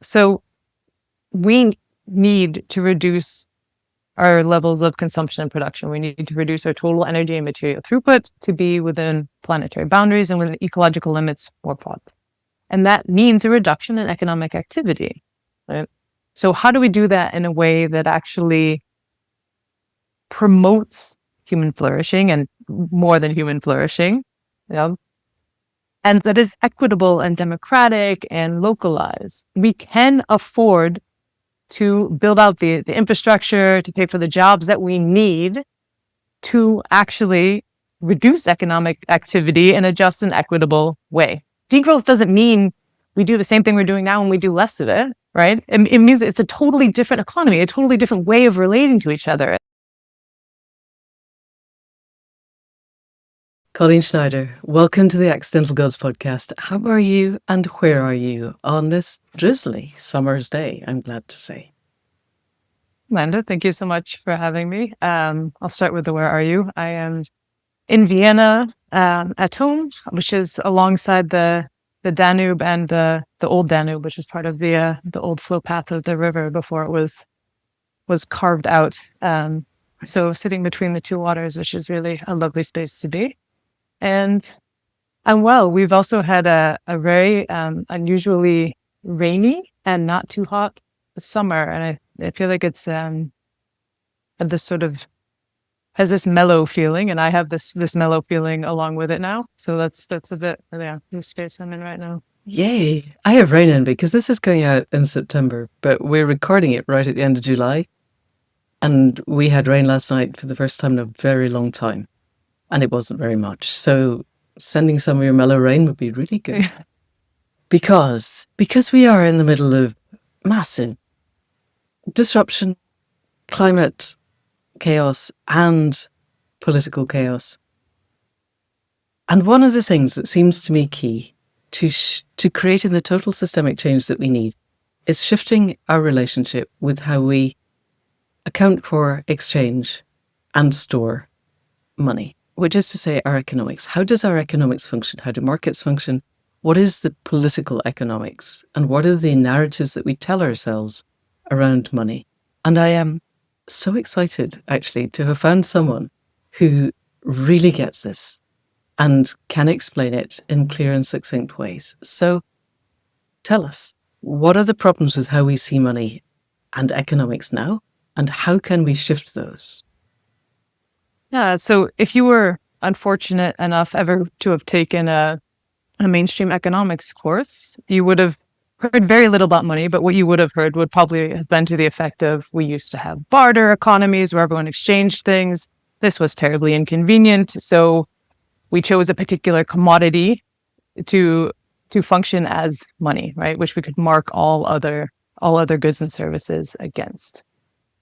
So we need to reduce our levels of consumption and production. We need to reduce our total energy and material throughput to be within planetary boundaries and within ecological limits more broadly. And that means a reduction in economic activity. Right? So how do we do that in a way that actually promotes human flourishing and more than human flourishing, and that is equitable and democratic and localized? We can afford to build out the infrastructure, to pay for the jobs that we need to actually reduce economic activity in a just and equitable way. Degrowth doesn't mean we do the same thing we're doing now and we do less of it, right? It means it's a totally different economy, a totally different way of relating to each other. Colleen Schneider, welcome to the Accidental Gods podcast. How are you and where are you on this drizzly summer's day, I'm glad to say? Amanda, thank you so much for having me. I'll start with the where are you. I am in Vienna at home, which is alongside the Danube and the old Danube, which is part of the old flow path of the river before it was carved out. So sitting between the two waters, which is really a lovely space to be. And well, we've also had a very unusually rainy and not too hot summer, and I feel like it's this sort of has this mellow feeling, and I have this mellow feeling along with it now. So that's a bit the space I'm in right now. Yay! I have rain in because this is going out in September, but we're recording it right at the end of July, and we had rain last night for the first time in a very long time. And it wasn't very much. So sending some of your mellow rain would be really good. Because we are in the middle of massive disruption, climate chaos, and political chaos. And one of the things that seems to me key to creating the total systemic change that we need is shifting our relationship with how we account for, exchange, and store money. Which is to say our economics. How does our economics function? How do markets function? What is the political economics? And what are the narratives that we tell ourselves around money? And I am so excited, actually, to have found someone who really gets this and can explain it in clear and succinct ways. So tell us, what are the problems with how we see money and economics now? And how can we shift those? Yeah, so if you were unfortunate enough ever to have taken a mainstream economics course, you would have heard very little about money, but what you would have heard would probably have been to the effect of, we used to have barter economies where everyone exchanged things. This was terribly inconvenient, so we chose a particular commodity to function as money, right? Which we could mark all other goods and services against.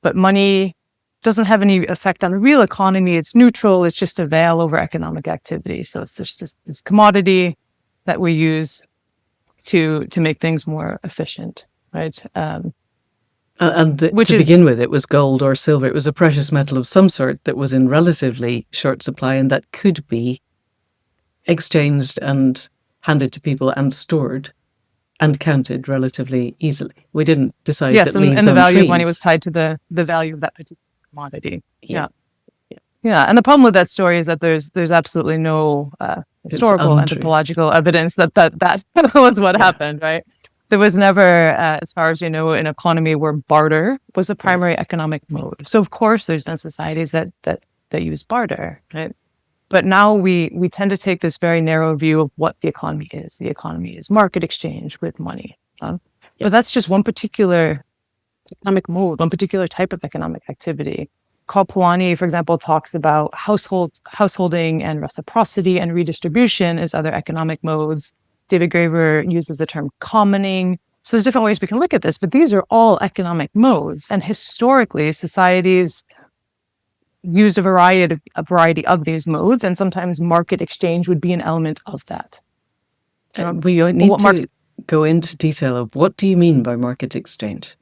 But money doesn't have any effect on the real economy. It's neutral. It's just a veil over economic activity. So it's just this commodity that we use to make things more efficient, right? To begin with, it was gold or silver. It was a precious metal of some sort that was in relatively short supply and that could be exchanged and handed to people and stored and counted relatively easily. We didn't decide that leaves and the on value trees. of money was tied to the value of that particular commodity. Yeah. And the problem with that story is that there's absolutely no historical anthropological evidence that was what happened, right? There was never, as far as you know, an economy where barter was a primary economic mode. So of course there's been societies that use barter, right? But now we tend to take this very narrow view of what the economy is. The economy is market exchange with money. But that's just one particular economic mode, one particular type of economic activity. Carl Polanyi, for example, talks about householding and reciprocity and redistribution as other economic modes. David Graeber uses the term commoning. So there's different ways we can look at this, but these are all economic modes. And historically, societies used a variety of these modes, and sometimes market exchange would be an element of that. We need to go into detail of what do you mean by market exchange?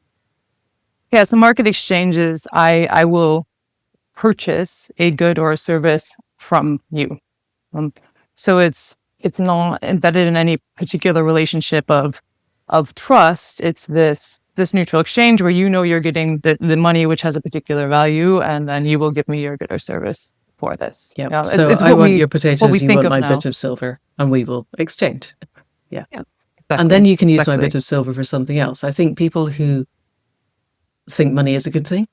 Yeah, so market exchange is I will purchase a good or a service from you. So it's not embedded in any particular relationship of of trust. It's this neutral exchange where you're getting the money which has a particular value, and then you will give me your good or service for this. Yeah. So I want your potatoes, you want my now. bit of silver, and we will exchange. Yeah. Exactly. And then you can use my bit of silver for something else. I think people who think money is a good thing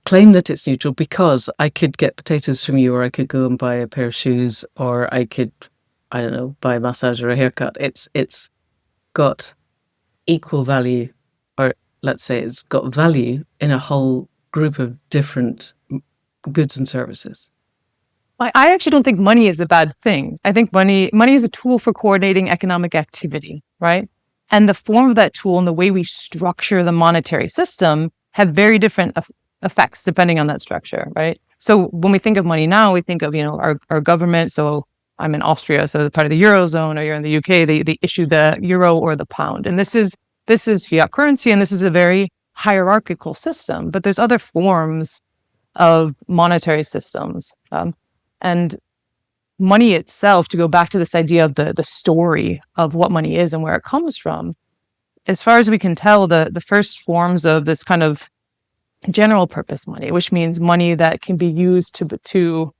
claim that it's neutral because I could get potatoes from you, or I could go and buy a pair of shoes, or I could, I don't know, buy a massage or a haircut. It's got equal value, or let's say it's got value in a whole group of different goods and services. I actually don't think money is a bad thing. I think money is a tool for coordinating economic activity, right? And the form of that tool and the way we structure the monetary system have very different effects depending on that structure, right? So when we think of money now, we think of, our government. So I'm in Austria, so part of the Eurozone, or you're in the UK, they issue the euro or the pound. And this is fiat currency, and this is a very hierarchical system. But there's other forms of monetary systems. And money itself, to go back to this idea of the story of what money is and where it comes from, as far as we can tell, the first forms of this kind of general purpose money, which means money that can be used to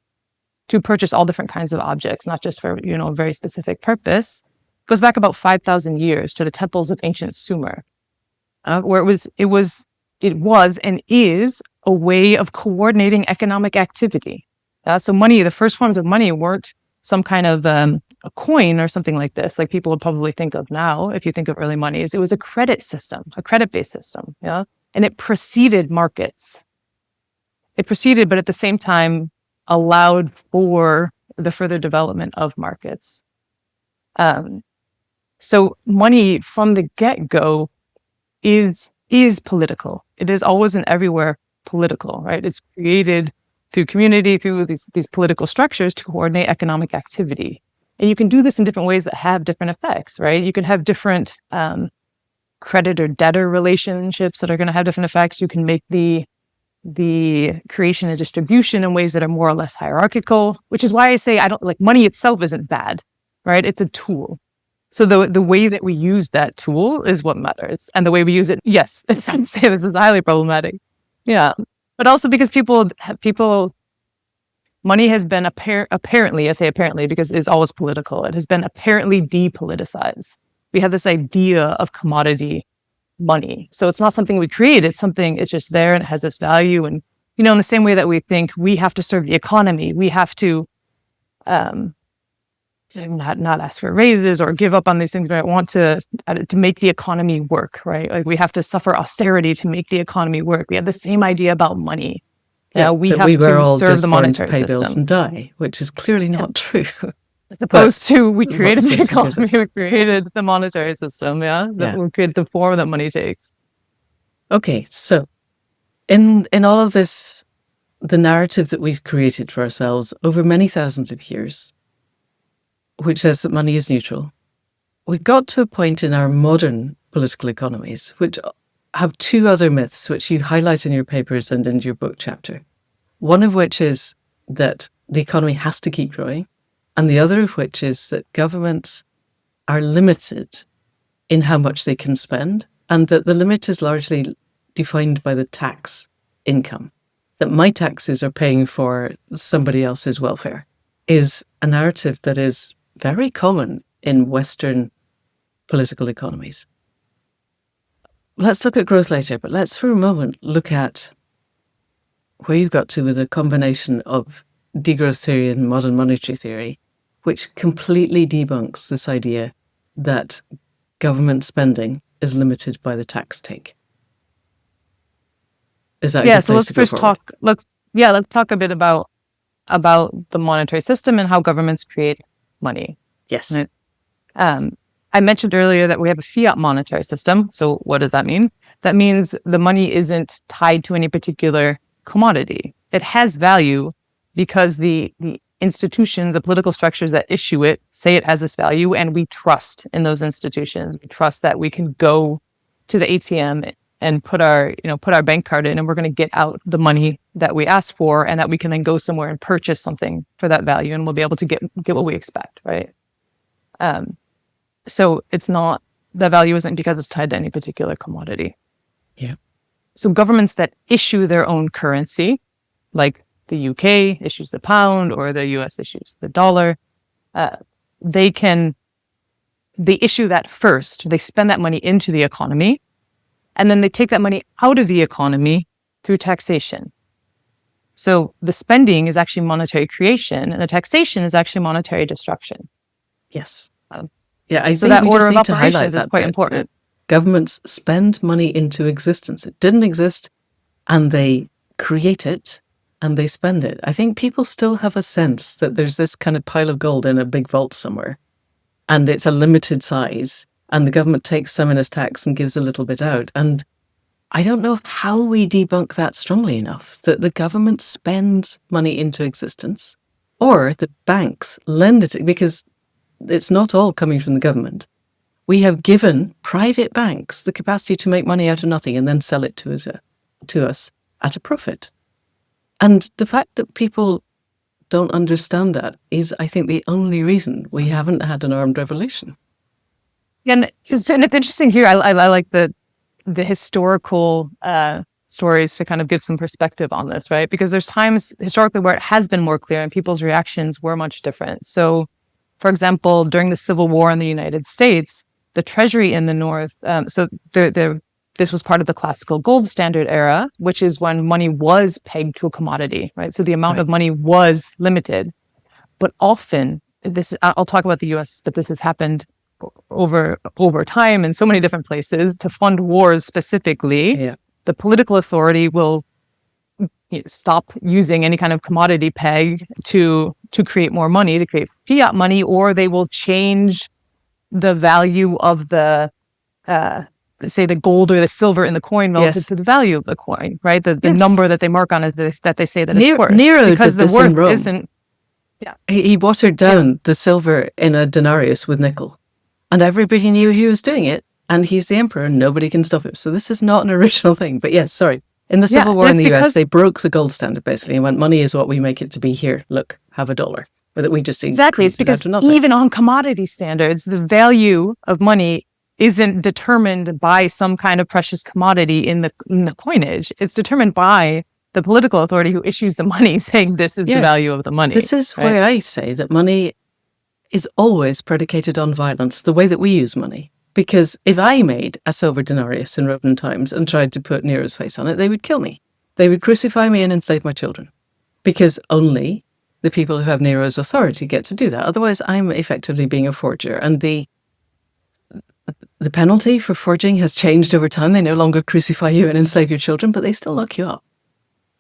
purchase all different kinds of objects, not just for a very specific purpose, goes back about 5,000 years to the temples of ancient Sumer, where it was and is a way of coordinating economic activity. So money, the first forms of money weren't some kind of a coin or something like this, like people would probably think of now. If you think of early monies, it was a credit system, a credit-based system, and it preceded markets. It preceded, but at the same time allowed for the further development of markets. So money from the get-go is political. It is always and everywhere political, right? It's created through community, through these political structures to coordinate economic activity. And you can do this in different ways that have different effects, right? You can have different credit or debtor relationships that are going to have different effects. You can make the creation and distribution in ways that are more or less hierarchical, which is why I say money itself isn't bad, right? It's a tool. So the way that we use that tool is what matters. And the way we use it, yes, I'd say this is highly problematic. Yeah. But also because money has been apparently, I say apparently because it's always political, it has been apparently depoliticized. We have this idea of commodity money. So it's not something we create, it's just there and it has this value. And, in the same way that we think we have to serve the economy, we have to not ask for raises or give up on these things, but want to make the economy work, right? Like we have to suffer austerity to make the economy work. We have the same idea about money. We have to serve the monetary pay system bills and die, which is clearly not true. As opposed to we created the economy, we created the monetary system, we created the form that money takes. Okay, so in all of this, the narrative that we've created for ourselves over many thousands of years, which says that money is neutral, we've got to a point in our modern political economies which have two other myths which you highlight in your papers and in your book chapter. One of which is that the economy has to keep growing, and the other of which is that governments are limited in how much they can spend, and that the limit is largely defined by the tax income, that my taxes are paying for somebody else's welfare, is a narrative that is very common in Western political economies. Let's look at growth later, but let's for a moment look at where you've got to with a combination of degrowth theory and modern monetary theory, which completely debunks this idea that government spending is limited by the tax take. Is that so let's first talk. Let's talk a bit about the monetary system and how governments create money. Yes. Right? I mentioned earlier that we have a fiat monetary system. So what does that mean? That means the money isn't tied to any particular commodity. It has value because the institutions, the political structures that issue it, say it has this value, and we trust in those institutions. We trust that we can go to the ATM and put our bank card in, and we're going to get out the money that we asked for, and that we can then go somewhere and purchase something for that value, and we'll be able to get what we expect, right? So it's not the value isn't because it's tied to any particular commodity. Yeah. So governments that issue their own currency, like the UK issues the pound or the US issues the dollar, they issue that first. They spend that money into the economy, and then they take that money out of the economy through taxation. So the spending is actually monetary creation, and the taxation is actually monetary destruction. Yes. Yeah, I So think that we order just of need to highlight operations is that quite bit. important. Governments spend money into existence. It didn't exist, and they create it, and they spend it. I think people still have a sense that there's this kind of pile of gold in a big vault somewhere, and it's a limited size, and the government takes some in as tax and gives a little bit out. And I don't know how we debunk that strongly enough, that the government spends money into existence, or the banks lend it, because it's not all coming from the government. We have given private banks the capacity to make money out of nothing and then sell it to us at a profit. And the fact that people don't understand that is, I think, the only reason we haven't had an armed revolution. And it's interesting here. I like the historical stories to kind of give some perspective on this, right? Because there's times historically where it has been more clear and people's reactions were much different. So, for example, during the Civil War in the United States, the Treasury in the North, this was part of the classical gold standard era, which is when money was pegged to a commodity, right? So the amount of money was limited. But often, I'll talk about the US, but this has happened over time in so many different places. To fund wars specifically, the political authority will stop using any kind of commodity peg to create more money, to create fiat money, or they will change the value of the say the gold or the silver in the coin relative to the value of the coin, right? The number that they mark on it, that they say that it's worth. Nero because did the this in worth Rome. isn't. Yeah, he watered down the silver in a denarius with nickel, and everybody knew he was doing it. And he's the emperor, and nobody can stop him. So this is not an original thing. But yes, sorry. In the Civil War in the US, they broke the gold standard basically and went, money is what we make it to be. Here, look, have $1. But that we just exactly. It's because even on commodity standards, the value of money isn't determined by some kind of precious commodity in the coinage. It's determined by the political authority who issues the money, saying this is the value of the money. This is why I say that money is always predicated on violence, the way that we use money. Because if I made a silver denarius in Roman times and tried to put Nero's face on it, they would kill me. They would crucify me and enslave my children. Because only the people who have Nero's authority get to do that. Otherwise, I'm effectively being a forger. And the penalty for forging has changed over time. They no longer crucify you and enslave your children, but they still lock you up.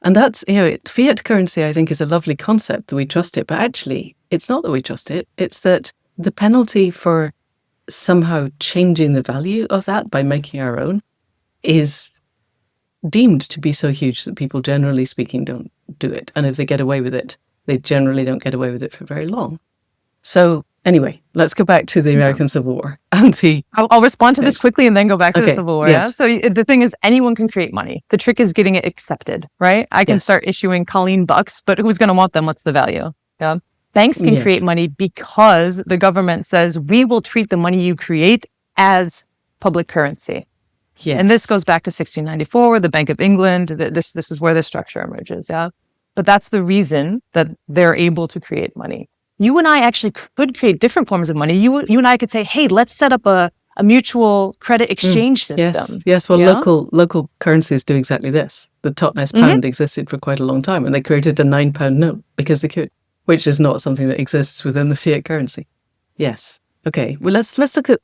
And that's, fiat currency, I think, is a lovely concept that we trust it. But actually, it's not that we trust it. It's that the penalty for somehow changing the value of that by making our own is deemed to be so huge that people, generally speaking, don't do it. And if they get away with it, they generally don't get away with it for very long. So anyway, let's go back to the American Civil War. And I'll respond to this quickly and then go back to the Civil War. Yes. Yeah? So the thing is, anyone can create money. The trick is getting it accepted, right? I can start issuing Colleen bucks, but who's going to want them? What's the value? Yeah. Banks can create money because the government says, we will treat the money you create as public currency. Yes. And this goes back to 1694, where the Bank of England, this is where the structure emerges, But that's the reason that they're able to create money. You and I actually could create different forms of money. You and I could say, hey, let's set up a mutual credit exchange system. Yes. Well, local currencies do exactly this. The Totnes pound existed for quite a long time, and they created a £9 note because they could, which is not something that exists within the fiat currency. Yes. Okay. Well, let's look at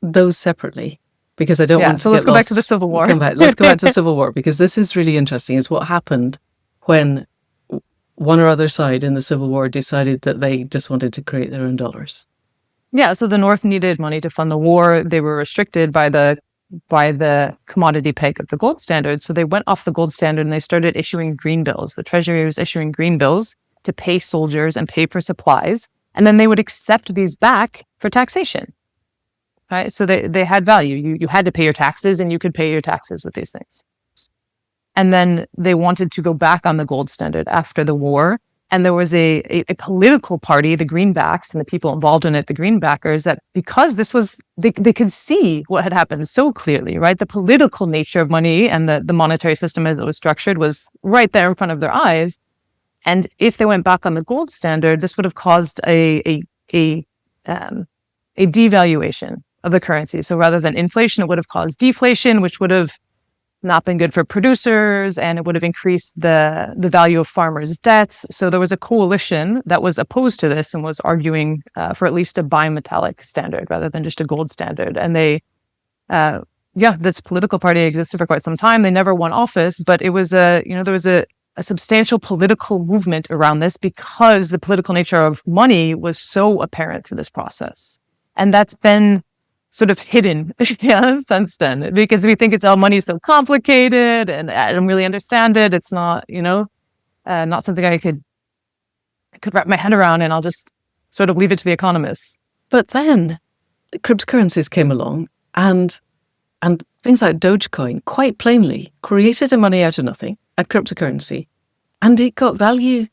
those separately, because I don't want to so let's go back to the Civil War. Let's go back to the Civil War, because this is really interesting. Is what happened when one or other side in the Civil War decided that they just wanted to create their own dollars. Yeah, so the North needed money to fund the war. They were restricted by the commodity peg of the gold standard. So they went off the gold standard and they started issuing green bills. The Treasury was issuing green bills to pay soldiers and pay for supplies. And then they would accept these back for taxation. Right? So they had value. You had to pay your taxes, and you could pay your taxes with these things. And then they wanted to go back on the gold standard after the war. And there was a political party, the Greenbacks, and the people involved in it, the Greenbackers, that because this was, they could see what had happened so clearly, right? The political nature of money and the monetary system as it was structured was right there in front of their eyes. And if they went back on the gold standard, this would have caused a devaluation of the currency. So rather than inflation, it would have caused deflation, which would have not been good for producers, and it would have increased the value of farmers' debts. So there was a coalition that was opposed to this and was arguing for at least a bimetallic standard rather than just a gold standard. And they, this political party existed for quite some time. They never won office, but it was there was a substantial political movement around this because the political nature of money was so apparent through this process. And that's been sort of hidden since then, because we think money is so complicated and I don't really understand it. It's not, not something I could wrap my head around, and I'll just sort of leave it to the economists. But then cryptocurrencies came along, and things like Dogecoin quite plainly created a money out of nothing, a cryptocurrency, and it got value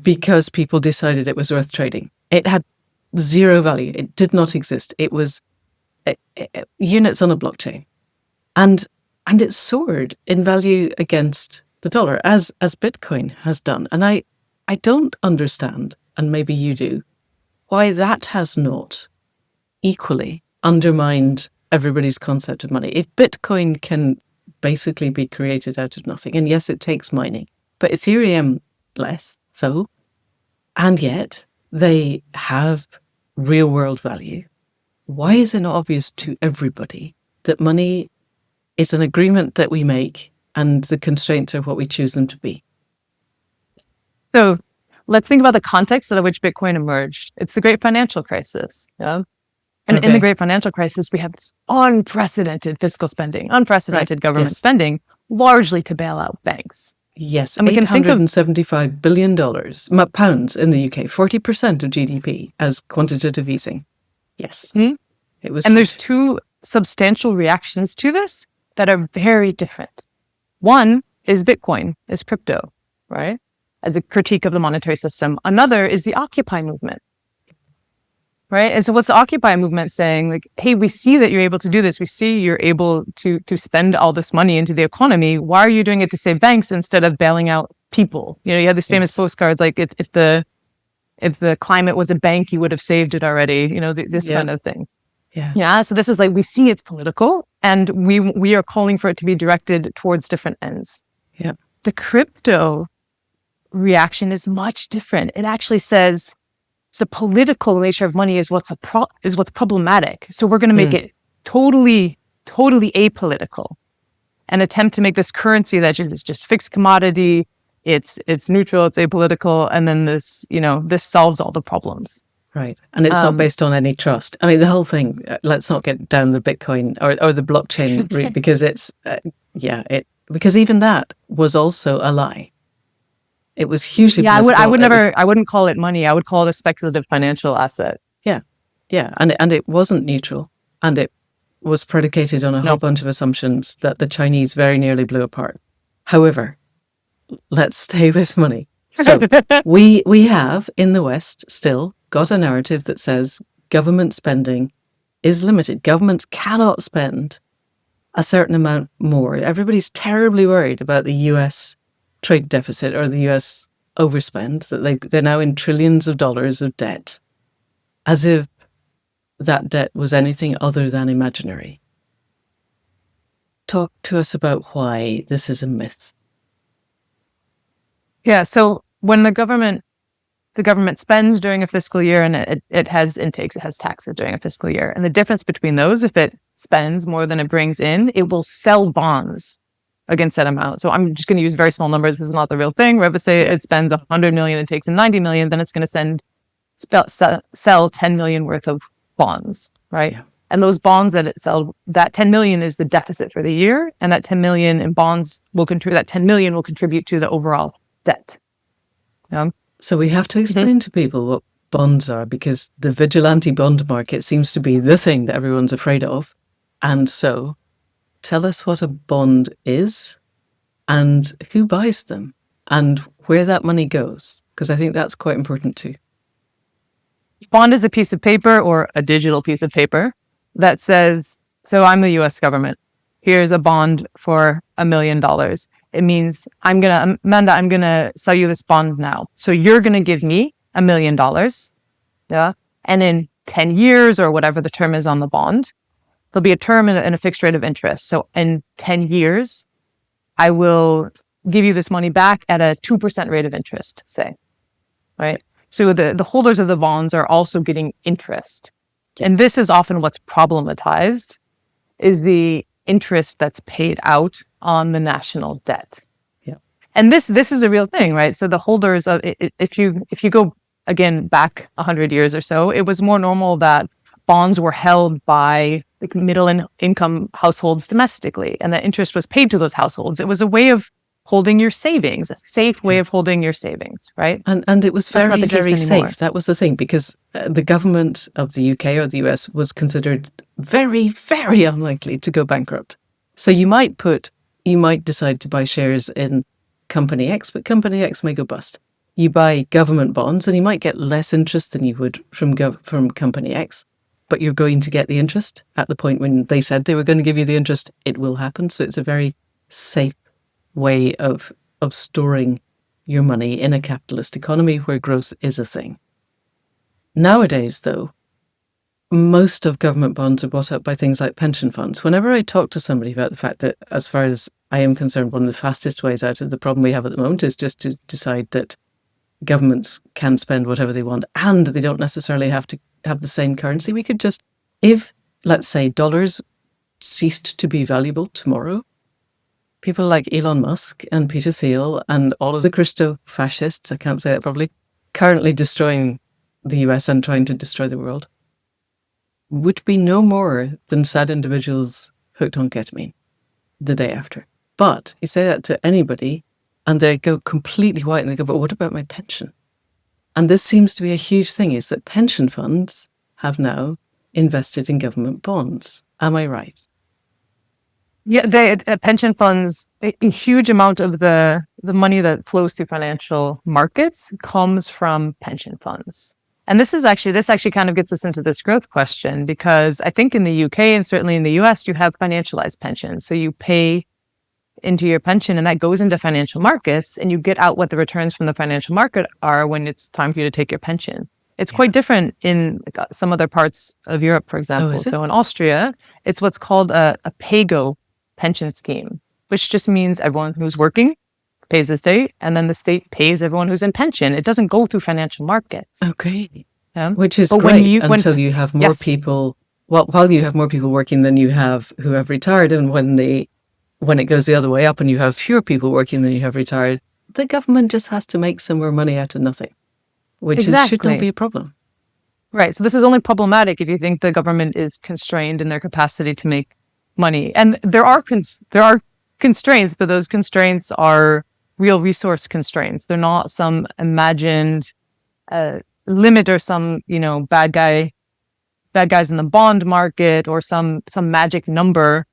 because people decided it was worth trading. It had zero value. It did not exist. It was units on a blockchain, and it soared in value against the dollar, as Bitcoin has done. And I don't understand, and maybe you do, why that has not equally undermined everybody's concept of money. If Bitcoin can basically be created out of nothing, and yes, it takes mining, but Ethereum less so, and yet they have real world value. Why is it not obvious to everybody that money is an agreement that we make and the constraints are what we choose them to be? So let's think about the context out of which Bitcoin emerged. It's the great financial crisis. Yeah? And in the great financial crisis, we have this unprecedented fiscal spending, unprecedented government spending, largely to bail out banks. Yes, and we can think of $875 billion pounds in the UK, 40% of GDP as quantitative easing. Yes. Mm-hmm. It was. And there's two substantial reactions to this that are very different. One is Bitcoin, is crypto, right? As a critique of the monetary system. Another is the Occupy movement, right? And so what's the Occupy movement saying? Like, hey, we see that you're able to do this. We see you're able to spend all this money into the economy. Why are you doing it to save banks instead of bailing out people? You have these famous postcards, like if the climate was a bank, you would have saved it already, this kind of thing. Yeah. So this is like, we see it's political, and we are calling for it to be directed towards different ends. Yeah. The crypto reaction is much different. It actually says the political nature of money is what's problematic. So we're going to make it totally apolitical and attempt to make this currency that is just fixed commodity. It's neutral, it's apolitical, and then this solves all the problems. Right. And it's not based on any trust. I mean, the whole thing, let's not get down the Bitcoin or the blockchain route, because it's, because even that was also a lie. It was hugely political. I wouldn't call it money. I would call it a speculative financial asset. Yeah. Yeah. And it wasn't neutral. And it was predicated on a whole bunch of assumptions that the Chinese very nearly blew apart. However, let's stay with money. So we have in the West still got a narrative that says government spending is limited. Governments cannot spend a certain amount more. Everybody's terribly worried about the US trade deficit or the US overspend, that they're now in trillions of dollars of debt, as if that debt was anything other than imaginary. Talk to us about why this is a myth. Yeah, so when the government spends during a fiscal year, and it has intakes, it has taxes during a fiscal year. And the difference between those, if it spends more than it brings in, it will sell bonds against that amount. So I'm just going to use very small numbers. This is not the real thing. Wherever say it spends 100 million and takes in 90 million, then it's going to sell 10 million worth of bonds, right? Yeah. And those bonds that it sells, that 10 million is the deficit for the year, and that 10 million in bonds will contribute. That 10 million will contribute to the overall debt. So we have to explain to people what bonds are, because the vigilante bond market seems to be the thing that everyone's afraid of. And so tell us what a bond is and who buys them and where that money goes? Because I think that's quite important too. Bond is a piece of paper or a digital piece of paper that says, so I'm the US government. Here's a bond for $1 million. It means Amanda, I'm going to sell you this bond now. So you're going to give me $1 million. Yeah. And in 10 years or whatever the term is on the bond, there'll be a term and a fixed rate of interest. So in 10 years, I will give you this money back at a 2% rate of interest, say, right? So the holders of the bonds are also getting interest. And this is often what's problematized, is the interest that's paid out on the national debt. Yeah. And this is a real thing, right? So the holders of it, if you go again back 100 years or so, it was more normal that bonds were held by like middle income households domestically, and that interest was paid to those households. It was a way of holding your savings, a safe way of holding your savings, right? And it was very, very anymore. safe. That was the thing, because the government of the UK or the US was considered very, very unlikely to go bankrupt. So you might decide to buy shares in Company X, but Company X may go bust. You buy government bonds and you might get less interest than you would from Company X, but you're going to get the interest at the point when they said they were going to give you the interest. It will happen. So it's a very safe way of storing your money in a capitalist economy where growth is a thing. Nowadays, though, most of government bonds are bought up by things like pension funds. Whenever I talk to somebody about the fact that, as far as I am concerned, one of the fastest ways out of the problem we have at the moment is just to decide that governments can spend whatever they want and they don't necessarily have to have the same currency. We could just, if, let's say, dollars ceased to be valuable tomorrow, people like Elon Musk and Peter Thiel and all of the Christo-fascists, I can't say that properly, currently destroying the US and trying to destroy the world, would be no more than sad individuals hooked on ketamine the day after. But you say that to anybody and they go completely white and they go, but what about my pension? And this seems to be a huge thing, is that pension funds have now invested in government bonds. Am I right? Yeah, pension funds, a huge amount of the money that flows through financial markets comes from pension funds. And this actually kind of gets us into this growth question, because I think in the UK and certainly in the US, you have financialized pensions. So you pay into your pension and that goes into financial markets and you get out what the returns from the financial market are when it's time for you to take your pension. It's quite different in some other parts of Europe, for example. So in Austria, it's what's called a pay-go pension scheme, which just means everyone who's working pays the state, and then the state pays everyone who's in pension. It doesn't go through financial markets. Okay. Which is great until you have more people, while you have more people working than you have who have retired, and when it goes the other way up and you have fewer people working than you have retired, the government just has to make some more money out of nothing, which should not be a problem. Right. So this is only problematic if you think the government is constrained in their capacity to make money. And there are constraints, but those constraints are real resource constraints. They're not some imagined limit or some, bad guys in the bond market or some magic number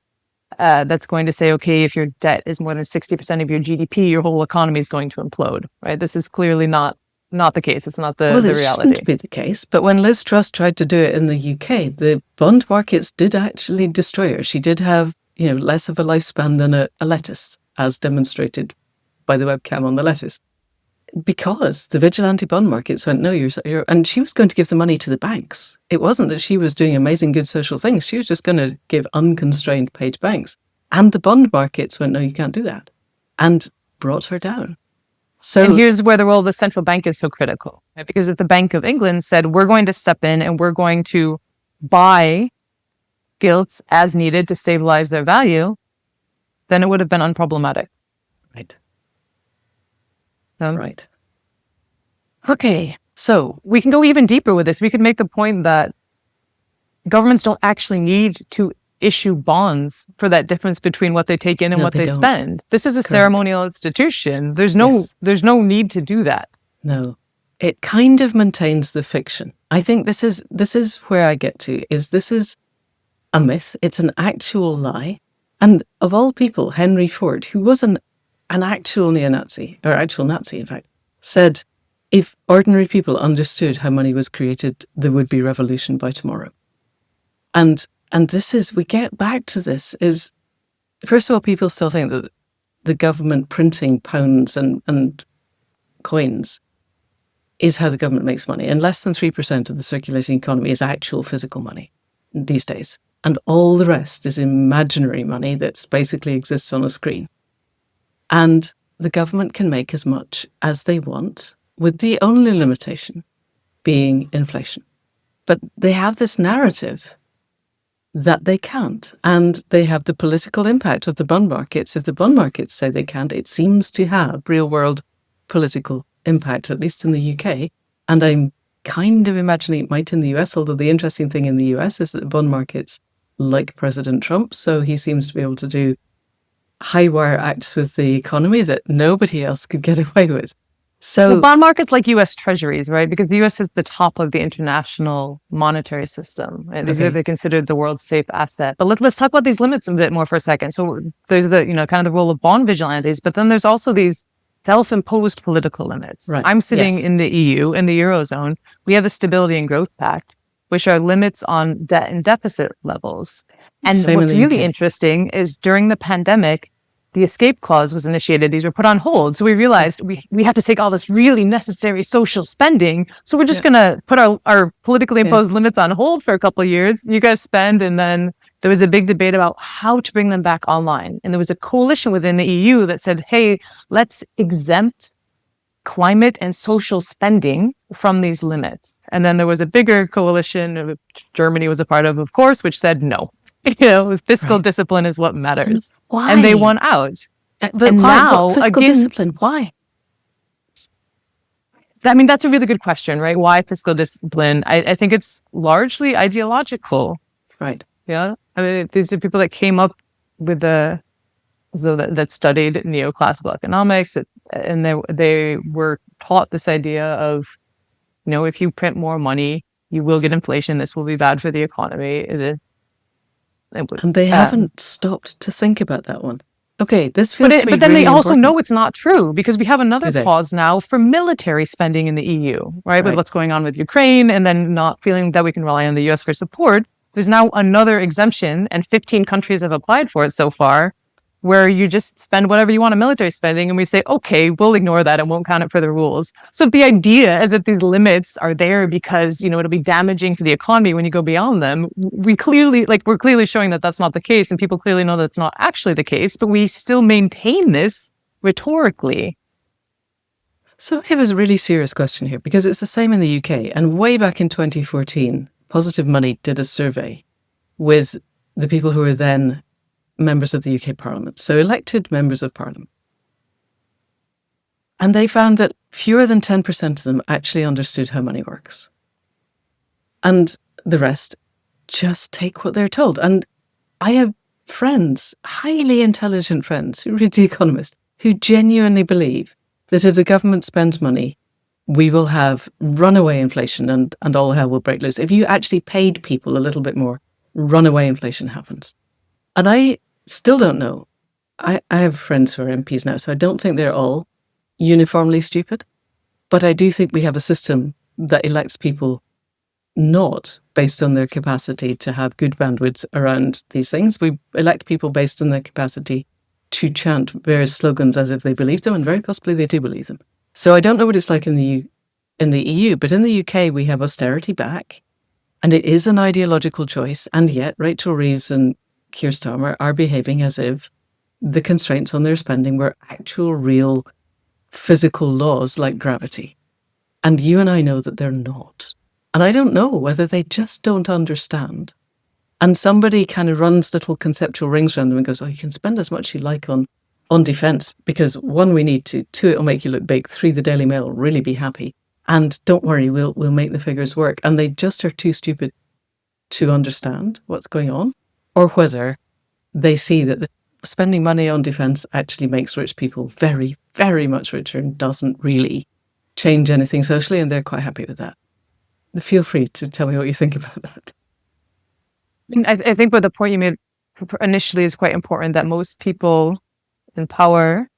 that's going to say, okay, if your debt is more than 60% of your GDP, your whole economy is going to implode, right? This is clearly not the case. It's not the reality. It shouldn't be the case. But when Liz Truss tried to do it in the UK, the bond markets did actually destroy her. She did have, less of a lifespan than a lettuce, as demonstrated by the webcam on the lettuce, because the vigilante bond markets went, no, you're, and she was going to give the money to the banks. It wasn't that she was doing amazing good social things. She was just going to give unconstrained pay to banks. And the bond markets went, no, you can't do that, and brought her down. So, and here's where the role of the central bank is so critical, right? Because if the Bank of England said, we're going to step in and we're going to buy gilts as needed to stabilize their value, then it would have been unproblematic. Right. Right. Okay. So we can go even deeper with this. We could make the point that governments don't actually need to issue bonds for that difference between what they take in and what they spend. This is a ceremonial institution. There's no need to do that. No. It kind of maintains the fiction. I think this is where I get to, is this is a myth. It's an actual lie. And of all people, Henry Ford, who was an an actual neo-Nazi, or actual Nazi, in fact, said, if ordinary people understood how money was created, there would be revolution by tomorrow. And this is, we get back to this, is, first of all, people still think that the government printing pounds and coins is how the government makes money. And less than 3% of the circulating economy is actual physical money these days. And all the rest is imaginary money that basically exists on a screen. And the government can make as much as they want, with the only limitation being inflation. But they have this narrative that they can't. And they have the political impact of the bond markets. If the bond markets say they can't, it seems to have real world political impact, at least in the UK. And I'm kind of imagining it might in the US, although the interesting thing in the US is that the bond markets like President Trump. So he seems to be able to do high wire acts with the economy that nobody else could get away with. So the bond market's like U.S. treasuries, right? Because the U.S. is the top of the international monetary system. Right? They're considered the world's safe asset. But let's talk about these limits a bit more for a second. So there's the, kind of the role of bond vigilantes, but then there's also these self-imposed political limits. Right. I'm sitting in the EU, in the Eurozone. We have the Stability and Growth Pact, which are limits on debt and deficit levels. And what's really interesting is during the pandemic, the escape clause was initiated. These were put on hold. So we realized we have to take all this really necessary social spending. So we're just going to put our politically imposed limits on hold for a couple of years. You guys spend. And then there was a big debate about how to bring them back online. And there was a coalition within the EU that said, hey, let's exempt climate and social spending from these limits. And then there was a bigger coalition, Germany was a part of course, which said no. Fiscal discipline is what matters. Why? And they won out. But and why? now, fiscal discipline, why? I mean, that's a really good question, right? Why fiscal discipline? I think it's largely ideological. Right. Yeah. I mean, these are people that came up with that studied neoclassical economics, and they were taught this idea of, if you print more money, you will get inflation. This will be bad for the economy. And they haven't stopped to think about that one. Okay, this feels to me but then really they also important. know it's not true, because we have another clause now for military spending in the EU, right? With what's going on with Ukraine, and then not feeling that we can rely on the US for support. There's now another exemption, and 15 countries have applied for it so far, where you just spend whatever you want on military spending, and we say, okay, we'll ignore that and won't count it for the rules. So the idea is that these limits are there because, it'll be damaging to the economy when you go beyond them. We're clearly showing that that's not the case, and people clearly know that's not actually the case, but we still maintain this rhetorically. So I have a really serious question here, because it's the same in the UK. And way back in 2014, Positive Money did a survey with the people who were then members of the UK Parliament, so elected members of Parliament. And they found that fewer than 10% of them actually understood how money works. And the rest just take what they're told. And I have friends, highly intelligent friends, who read The Economist, who genuinely believe that if the government spends money, we will have runaway inflation and all hell will break loose. If you actually paid people a little bit more, runaway inflation happens. And I still don't know. I have friends who are MPs now, so I don't think they're all uniformly stupid. But I do think we have a system that elects people not based on their capacity to have good bandwidth around these things. We elect people based on their capacity to chant various slogans as if they believe them, and very possibly they do believe them. So I don't know what it's like in the EU, but in the UK we have austerity back, and it is an ideological choice, and yet Rachel Reeves and Keir Starmer are behaving as if the constraints on their spending were actual, real, physical laws like gravity. And you and I know that they're not. And I don't know whether they just don't understand. And somebody kind of runs little conceptual rings around them and goes, oh, you can spend as much as you like on defence, because one, we need to, two, it'll make you look big, three, the Daily Mail will really be happy. And don't worry, we'll make the figures work. And they just are too stupid to understand what's going on, or whether they see that spending money on defence actually makes rich people very, very much richer and doesn't really change anything socially, and they're quite happy with that. Feel free to tell me what you think about that. I think what the point you made initially is quite important, that most people in power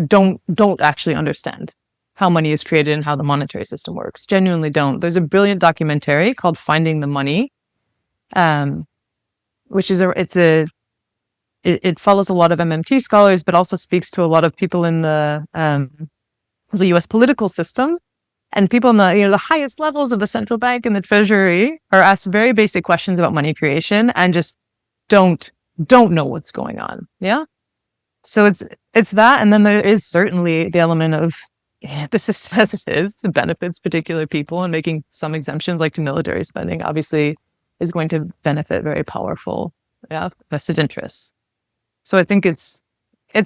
don't actually understand how money is created and how the monetary system works. Genuinely don't. There's a brilliant documentary called Finding the Money, which is it follows a lot of MMT scholars, but also speaks to a lot of people in the U.S. political system, and people in the highest levels of the central bank and the treasury are asked very basic questions about money creation and just don't know what's going on. Yeah. So it's that, and then there is certainly the element of the system as it is benefits particular people, and making some exemptions like to military spending obviously is going to benefit very powerful vested interests. So I think it's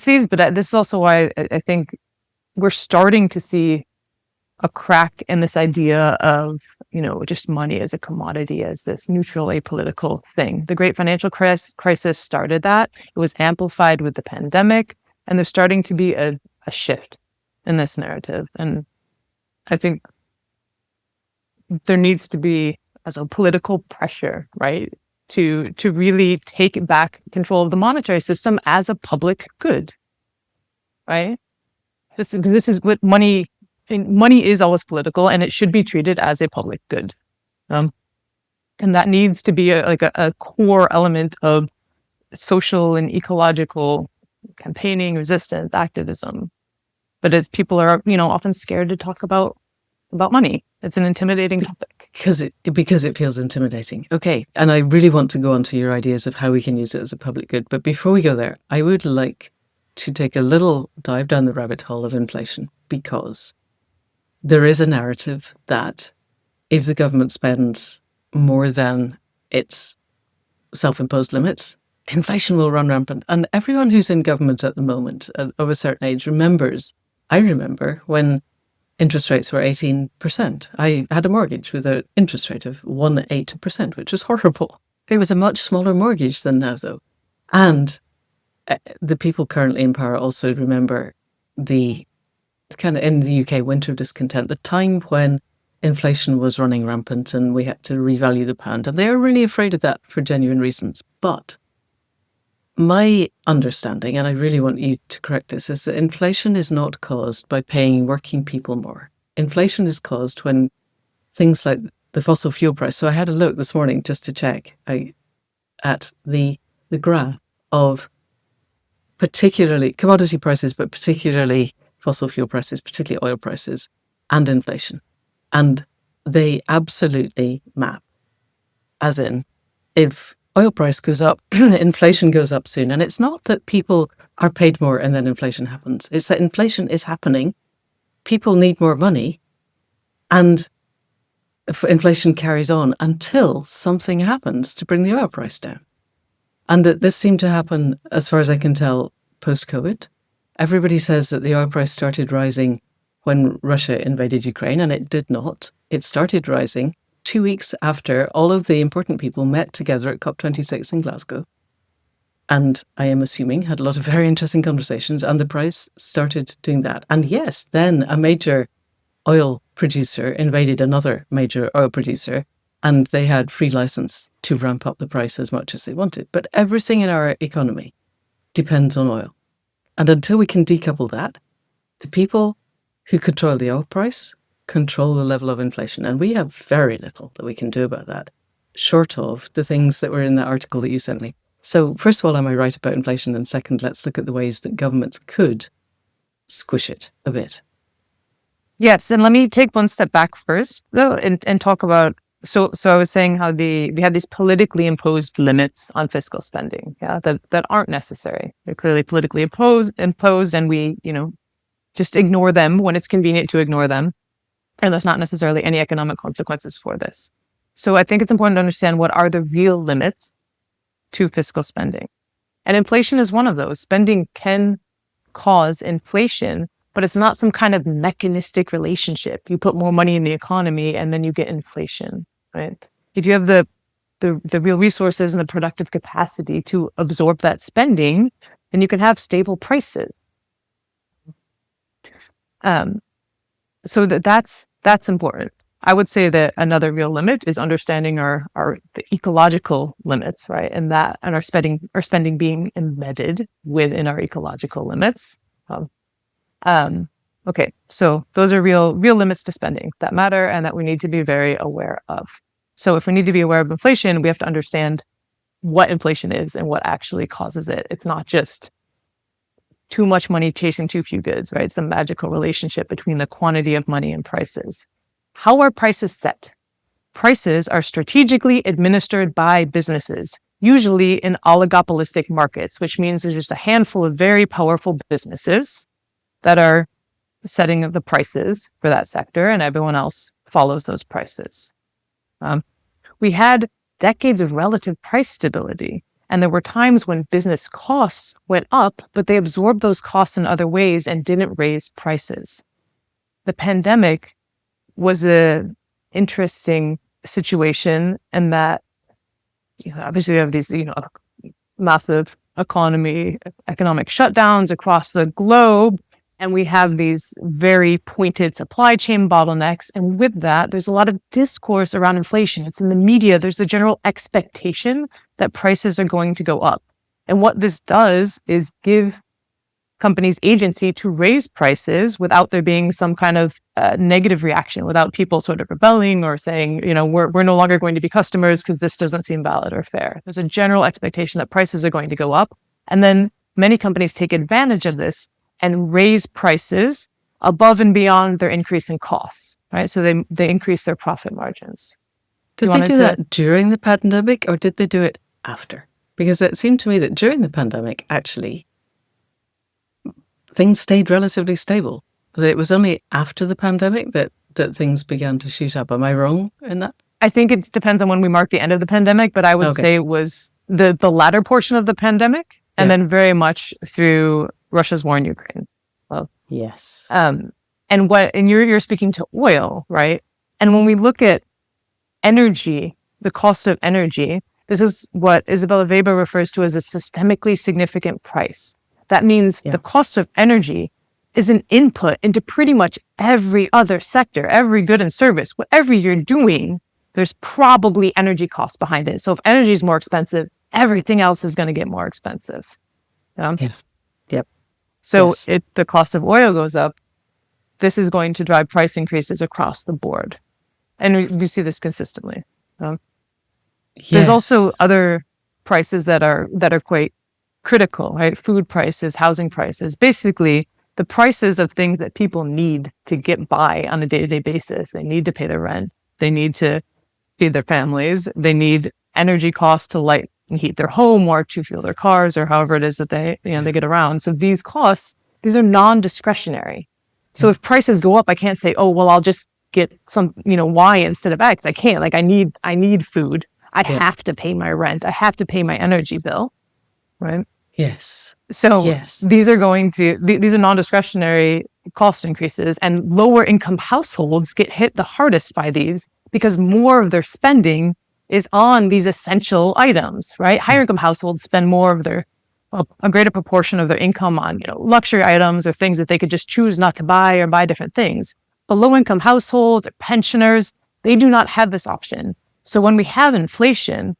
these, but this is also why I think we're starting to see a crack in this idea of just money as a commodity, as this neutral apolitical thing. The great financial crisis started that. It was amplified with the pandemic, and there's starting to be a shift in this narrative. And I think there needs to be a political pressure, right, to really take back control of the monetary system as a public good, right? This is what money is always political, and it should be treated as a public good. And that needs to be a core element of social and ecological campaigning, resistance, activism. But it's people are often scared to talk about money. It's an intimidating topic. Because it feels intimidating. Okay, and I really want to go on to your ideas of how we can use it as a public good. But before we go there, I would like to take a little dive down the rabbit hole of inflation, because there is a narrative that if the government spends more than its self-imposed limits, inflation will run rampant. And everyone who's in government at the moment of a certain age I remember when interest rates were 18%. I had a mortgage with an interest rate of 18%, which was horrible. It was a much smaller mortgage than now, though. And the people currently in power also remember the kind of, in the UK, winter discontent, the time when inflation was running rampant and we had to revalue the pound. And they are really afraid of that for genuine reasons. But my understanding, and I really want you to correct this, is that inflation is not caused by paying working people more. Inflation is caused when things like the fossil fuel price. So I had a look this morning just to check at the graph of particularly commodity prices, but particularly fossil fuel prices, particularly oil prices, and inflation. And they absolutely map. As in, if oil price goes up, inflation goes up soon. And it's not that people are paid more and then inflation happens. It's that inflation is happening, people need more money, and inflation carries on until something happens to bring the oil price down. And that this seemed to happen, as far as I can tell, post-COVID. Everybody says that the oil price started rising when Russia invaded Ukraine, and it did not. It started rising 2 weeks after all of the important people met together at COP26 in Glasgow. And I am assuming had a lot of very interesting conversations, and the price started doing that. And yes, then a major oil producer invaded another major oil producer, and they had free license to ramp up the price as much as they wanted. But everything in our economy depends on oil. And until we can decouple that, the people who control the oil price control the level of inflation. And we have very little that we can do about that, short of the things that were in that article that you sent me. So first of all, am I right about inflation? And second, let's look at the ways that governments could squish it a bit. Yes, and let me take one step back first, though, and talk about, so I was saying how we have these politically imposed limits on fiscal spending, that aren't necessary. They're clearly politically imposed, and we, just ignore them when it's convenient to ignore them. And there's not necessarily any economic consequences for this. So I think it's important to understand what are the real limits to fiscal spending. And inflation is one of those. Spending can cause inflation, but it's not some kind of mechanistic relationship. You put more money in the economy and then you get inflation, right? If you have the real resources and the productive capacity to absorb that spending, then you can have stable prices. So that's important. I would say that another real limit is understanding the ecological limits, right? And our spending being embedded within our ecological limits. Okay, so those are real limits to spending that matter and that we need to be very aware of. So if we need to be aware of inflation, we have to understand what inflation is and what actually causes it. It's not just too much money chasing too few goods, right? It's a magical relationship between the quantity of money and prices. How are prices set? Prices are strategically administered by businesses, usually in oligopolistic markets, which means there's just a handful of very powerful businesses that are setting the prices for that sector, and everyone else follows those prices. We had decades of relative price stability, and there were times when business costs went up, but they absorbed those costs in other ways and didn't raise prices. The pandemic was an interesting situation in that, obviously, you have these, massive economic shutdowns across the globe, and we have these very pointed supply chain bottlenecks. And with that, there's a lot of discourse around inflation. It's in the media. There's the general expectation that prices are going to go up. And what this does is give companies agency to raise prices without there being some kind of negative reaction, without people sort of rebelling or saying, we're no longer going to be customers because this doesn't seem valid or fair. There's a general expectation that prices are going to go up. And then many companies take advantage of this and raise prices above and beyond their increase in costs, right? So they increase their profit margins. Did they do that during the pandemic or did they do it after? Because it seemed to me that during the pandemic, actually, things stayed relatively stable. That it was only after the pandemic that things began to shoot up. Am I wrong in that? I think it depends on when we mark the end of the pandemic, but I would say it was the latter portion of the pandemic and then very much through Russia's war in Ukraine. Well, yes. And you're speaking to oil, right? And when we look at energy, the cost of energy, this is what Isabella Weber refers to as a systemically significant price. That means the cost of energy is an input into pretty much every other sector, every good and service. Whatever you're doing, there's probably energy costs behind it. So if energy is more expensive, everything else is going to get more expensive. Yes. Yep. So if the cost of oil goes up, this is going to drive price increases across the board. And we see this consistently. There's also other prices that are quite critical, right? Food prices, housing prices, basically the prices of things that people need to get by on a day-to-day basis. They need to pay their rent. They need to feed their families. They need energy costs to light and heat their home or to fuel their cars or however it is that they get around. So these costs, these are non-discretionary. So if prices go up, I can't say, oh, well, I'll just get some, Y instead of X. I can't. Like I need food. I have to pay my rent. I have to pay my energy bill. Right? Yes. So these are these are non-discretionary cost increases, and lower income households get hit the hardest by these because more of their spending is on these essential items, right? Higher income households spend more of a greater proportion of their income on, luxury items or things that they could just choose not to buy or buy different things. But low income households or pensioners, they do not have this option. So when we have inflation,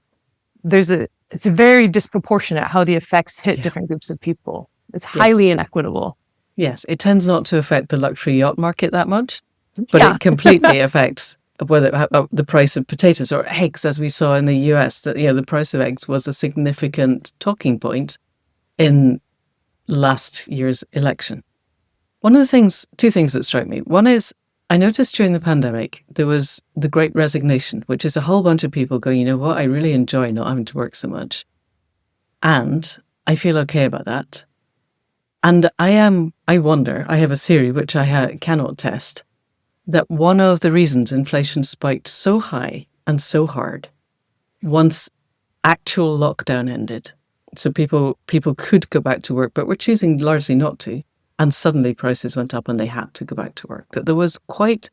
it's very disproportionate how the effects hit different groups of people. It's highly inequitable. Yes, it tends not to affect the luxury yacht market that much, but it completely affects the price of potatoes or eggs, as we saw in the US. That the price of eggs was a significant talking point in last year's election. Two things that strike me. One is, I noticed during the pandemic, there was the Great Resignation, which is a whole bunch of people going, you know what, I really enjoy not having to work so much. And I feel okay about that. And I wonder, I have a theory, which I cannot test, that one of the reasons inflation spiked so high and so hard once actual lockdown ended, so people could go back to work, but were choosing largely not to. And suddenly prices went up and they had to go back to work. That there was quite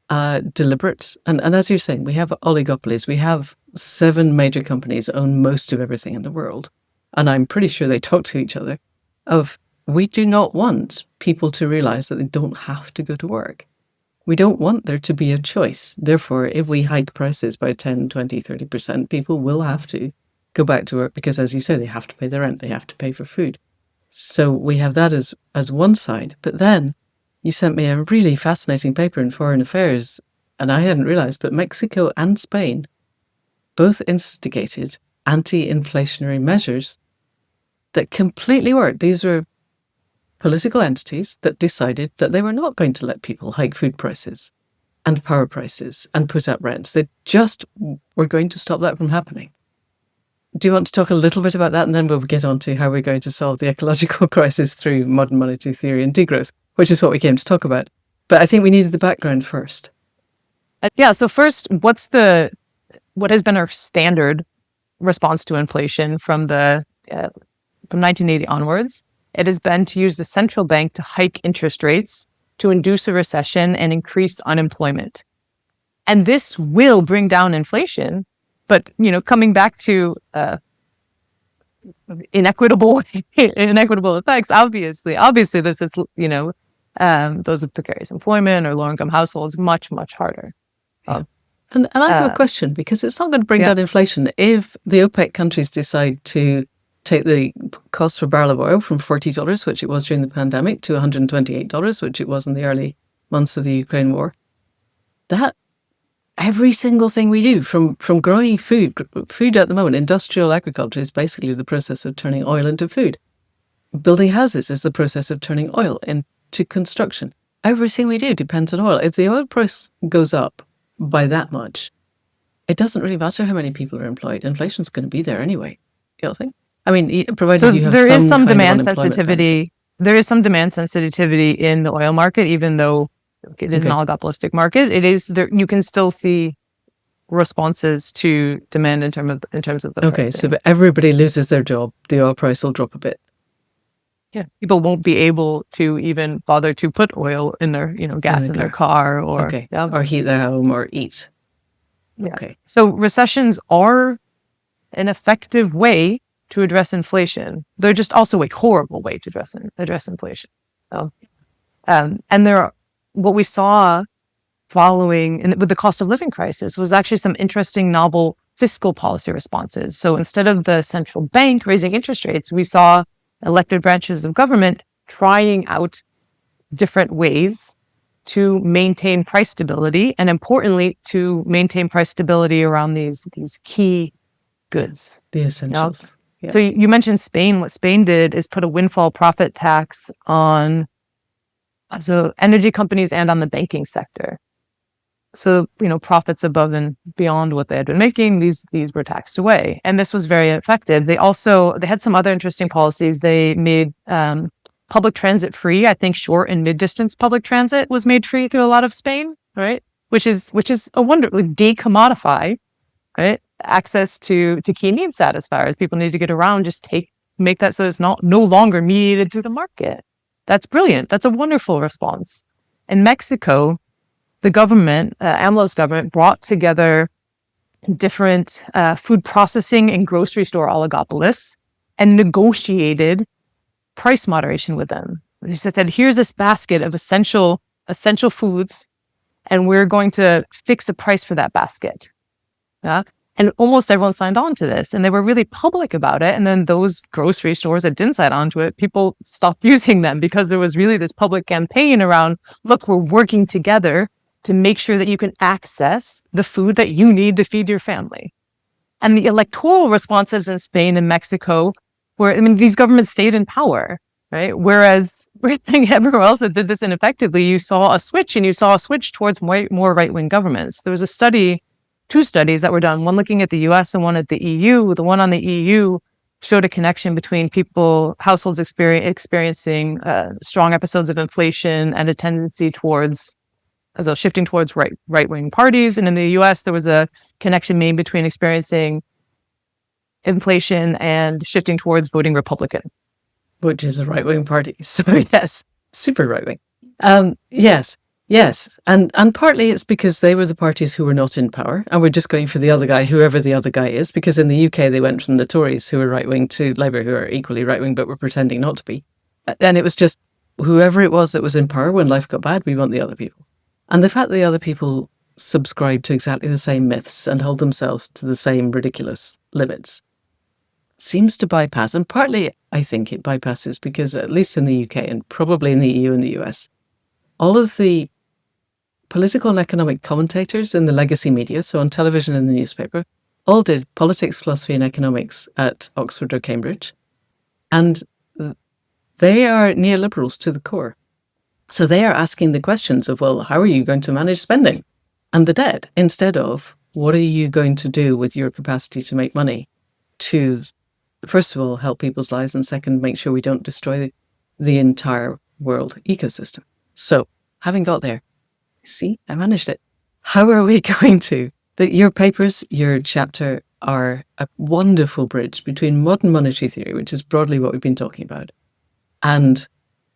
deliberate. And as you're saying, we have oligopolies. We have 7 major companies that own most of everything in the world. And I'm pretty sure they talk to each other we do not want people to realize that they don't have to go to work. We don't want there to be a choice. Therefore, if we hike prices by 10, 20, 30%, people will have to go back to work because, as you say, they have to pay their rent. They have to pay for food. So we have that as one side. But then you sent me a really fascinating paper in Foreign Affairs, and I hadn't realized, but Mexico and Spain both instigated anti-inflationary measures that completely worked. These were political entities that decided that they were not going to let people hike food prices and power prices and put up rents. They just were going to stop that from happening. Do you want to talk a little bit about that? And then we'll get on to how we're going to solve the ecological crisis through modern monetary theory and degrowth, which is what we came to talk about. But I think we needed the background first. So first, what has been our standard response to inflation from 1980 onwards? It has been to use the central bank to hike interest rates to induce a recession and increase unemployment. And this will bring down inflation. But, coming back to inequitable effects, obviously this is, those with precarious employment or low income households, much, much harder. And I have a question, because it's not going to bring down inflation if the OPEC countries decide to take the cost per barrel of oil from $40, which it was during the pandemic, to $128, which it was in the early months of the Ukraine war. That every single thing we do, from growing food at the moment, industrial agriculture is basically the process of turning oil into food. Building houses is the process of turning oil into construction. Everything we do depends on oil. If the oil price goes up by that much, it doesn't really matter how many people are employed. Inflation's going to be there anyway. You don't think? I mean, provided you have there is some kind demand of sensitivity. There is some demand sensitivity in the oil market, even though it is an oligopolistic market. It is there. You can still see responses to demand in terms of the Okay, pricing. so if everybody loses their job, the oil price will drop a bit. Yeah, people won't be able to even bother to put oil in their, gas in their car or or heat their home or eat. Yeah. Okay. So recessions are an effective way to address inflation. They're just also a horrible way to address inflation. So, and what we saw following with the cost of living crisis was actually some interesting novel fiscal policy responses. So instead of the central bank raising interest rates, we saw elected branches of government trying out different ways to maintain price stability, and importantly, to maintain price stability around these key goods. The essentials. Yeah. So you mentioned Spain. What Spain did is put a windfall profit tax on energy companies and on the banking sector. So, profits above and beyond what they had been making, these were taxed away. And this was very effective. They had some other interesting policies. They made public transit free. I think short and mid-distance public transit was made free through a lot of Spain, right? Which is a wonder. Decommodify, right? Access to key need satisfiers. People need to get around. Just make that so it's no longer mediated through the market. That's brilliant. That's a wonderful response. In Mexico, the government, AMLO's government, brought together different food processing and grocery store oligopolies and negotiated price moderation with them. They said, here's this basket of essential foods, and we're going to fix a price for that basket. Yeah? And almost everyone signed on to this, and they were really public about it. And then those grocery stores that didn't sign on to it, people stopped using them because there was really this public campaign around, look, we're working together to make sure that you can access the food that you need to feed your family. And the electoral responses in Spain and Mexico these governments stayed in power, right? Whereas everywhere else that did this ineffectively, you saw a switch towards more right-wing governments. There was two studies that were done, one looking at the US and one at the EU. The one on the EU showed a connection between households experiencing strong episodes of inflation and a tendency shifting towards right-wing parties. And in the US, there was a connection made between experiencing inflation and shifting towards voting Republican. Which is a right-wing party. So yes, super right-wing. Yes. And partly it's because they were the parties who were not in power, and we're just going for the other guy, whoever the other guy is, because in the UK they went from the Tories, who were right-wing, to Labour, who are equally right-wing, but were pretending not to be. And it was just whoever it was that was in power, when life got bad, we want the other people. And the fact that the other people subscribe to exactly the same myths and hold themselves to the same ridiculous limits seems to bypass, and partly I think it bypasses, because at least in the UK and probably in the EU and the US, all of the political and economic commentators in the legacy media, so on television and the newspaper, all did politics, philosophy, and economics at Oxford or Cambridge. And they are neoliberals to the core. So they are asking the questions of, well, how are you going to manage spending and the debt, instead of what are you going to do with your capacity to make money to, first of all, help people's lives, and second, make sure we don't destroy the entire world ecosystem. So having got there, see, I managed it. How are we going to? Your papers, your chapter, are a wonderful bridge between modern monetary theory, which is broadly what we've been talking about, and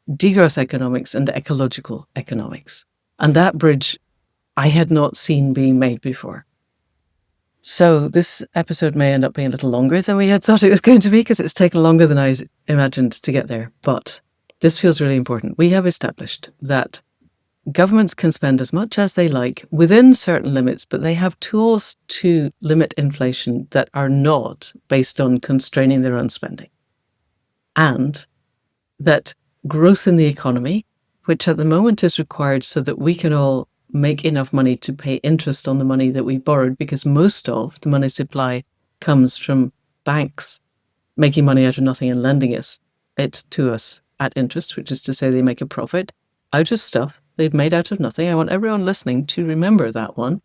degrowth economics and ecological economics. And that bridge I had not seen being made before. So this episode may end up being a little longer than we had thought it was going to be, because it's taken longer than I imagined to get there. But this feels really important. We have established that governments can spend as much as they like within certain limits, but they have tools to limit inflation that are not based on constraining their own spending. And that growth in the economy, which at the moment is required so that we can all make enough money to pay interest on the money that we borrowed, because most of the money supply comes from banks making money out of nothing and lending it to us at interest, which is to say they make a profit out of stuff they've made out of nothing. I want everyone listening to remember that one.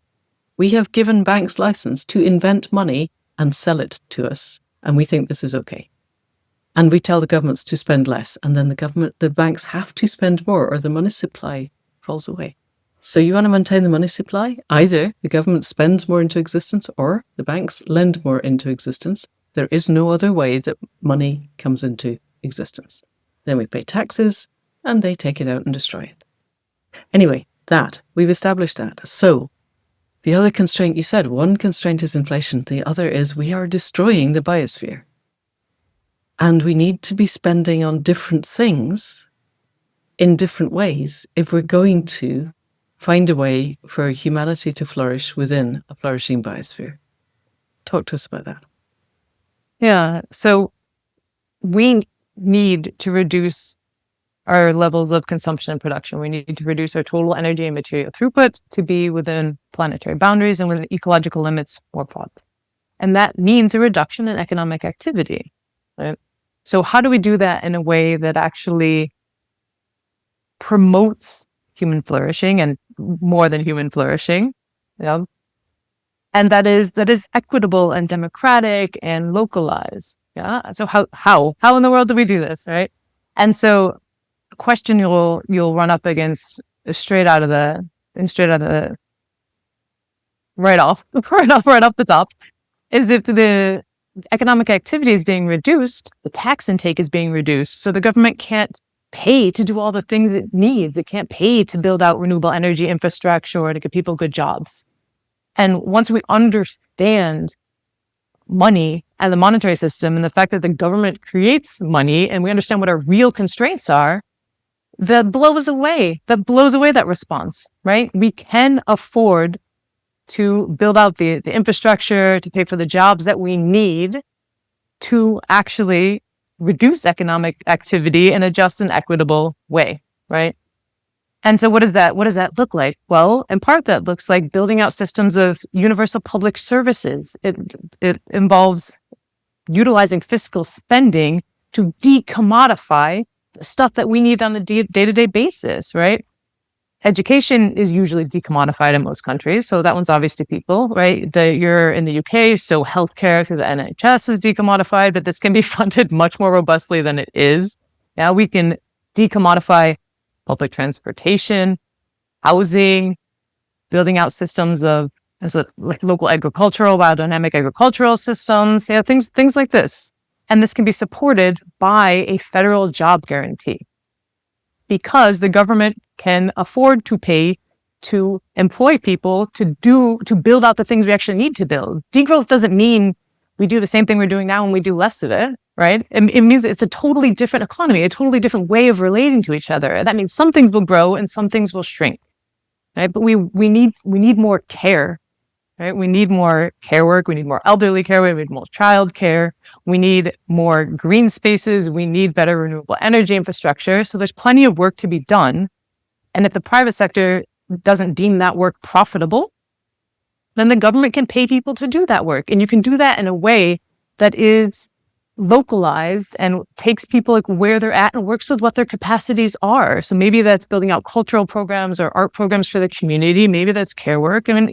We have given banks license to invent money and sell it to us, and we think this is okay. And we tell the governments to spend less, and then the banks have to spend more, or the money supply falls away. So you want to maintain the money supply? Either the government spends more into existence, or the banks lend more into existence. There is no other way that money comes into existence. Then we pay taxes, and they take it out and destroy it. Anyway, we've established that. So the other constraint, you said, one constraint is inflation. The other is we are destroying the biosphere. And we need to be spending on different things in different ways if we're going to find a way for humanity to flourish within a flourishing biosphere. Talk to us about that. Yeah, so we need to reduce our levels of consumption and production. We need to reduce our total energy and material throughput to be within planetary boundaries and within ecological limits more broadly. And that means a reduction in economic activity. Right? So how do we do that in a way that actually promotes human flourishing and more than human flourishing? Yeah. And that is equitable and democratic and localized. Yeah. So how in the world do we do this? Right. And so a question you'll run up against straight off the top is if the economic activity is being reduced, the tax intake is being reduced. So the government can't pay to do all the things it needs. It can't pay to build out renewable energy infrastructure or to give people good jobs. And once we understand money and the monetary system and the fact that the government creates money, and we understand what our real constraints are, that blows away that response, right? We can afford to build out the infrastructure, to pay for the jobs that we need to actually reduce economic activity in a just and equitable way, right? And so what does that look like? Well, in part, that looks like building out systems of universal public services. It involves utilizing fiscal spending to decommodify the stuff that we need on a day-to-day basis, right? Education is usually decommodified in most countries, so that one's obvious to people, right? You're in the UK, so healthcare through the NHS is decommodified, but this can be funded much more robustly than it is. Now we can decommodify public transportation, housing, building out systems of like local agricultural, biodynamic agricultural systems, things like this. And this can be supported by a federal job guarantee because the government can afford to pay to employ people to build out the things we actually need to build. Degrowth doesn't mean we do the same thing we're doing now and we do less of it, right? It means it's a totally different economy, a totally different way of relating to each other. That means some things will grow and some things will shrink, right? But we need more care right? We need more care work. We need more elderly care. We need more child care. We need more green spaces. We need better renewable energy infrastructure. So there's plenty of work to be done. And if the private sector doesn't deem that work profitable, then the government can pay people to do that work. And you can do that in a way that is localized and takes people like where they're at and works with what their capacities are. So maybe that's building out cultural programs or art programs for the community. Maybe that's care work. I mean,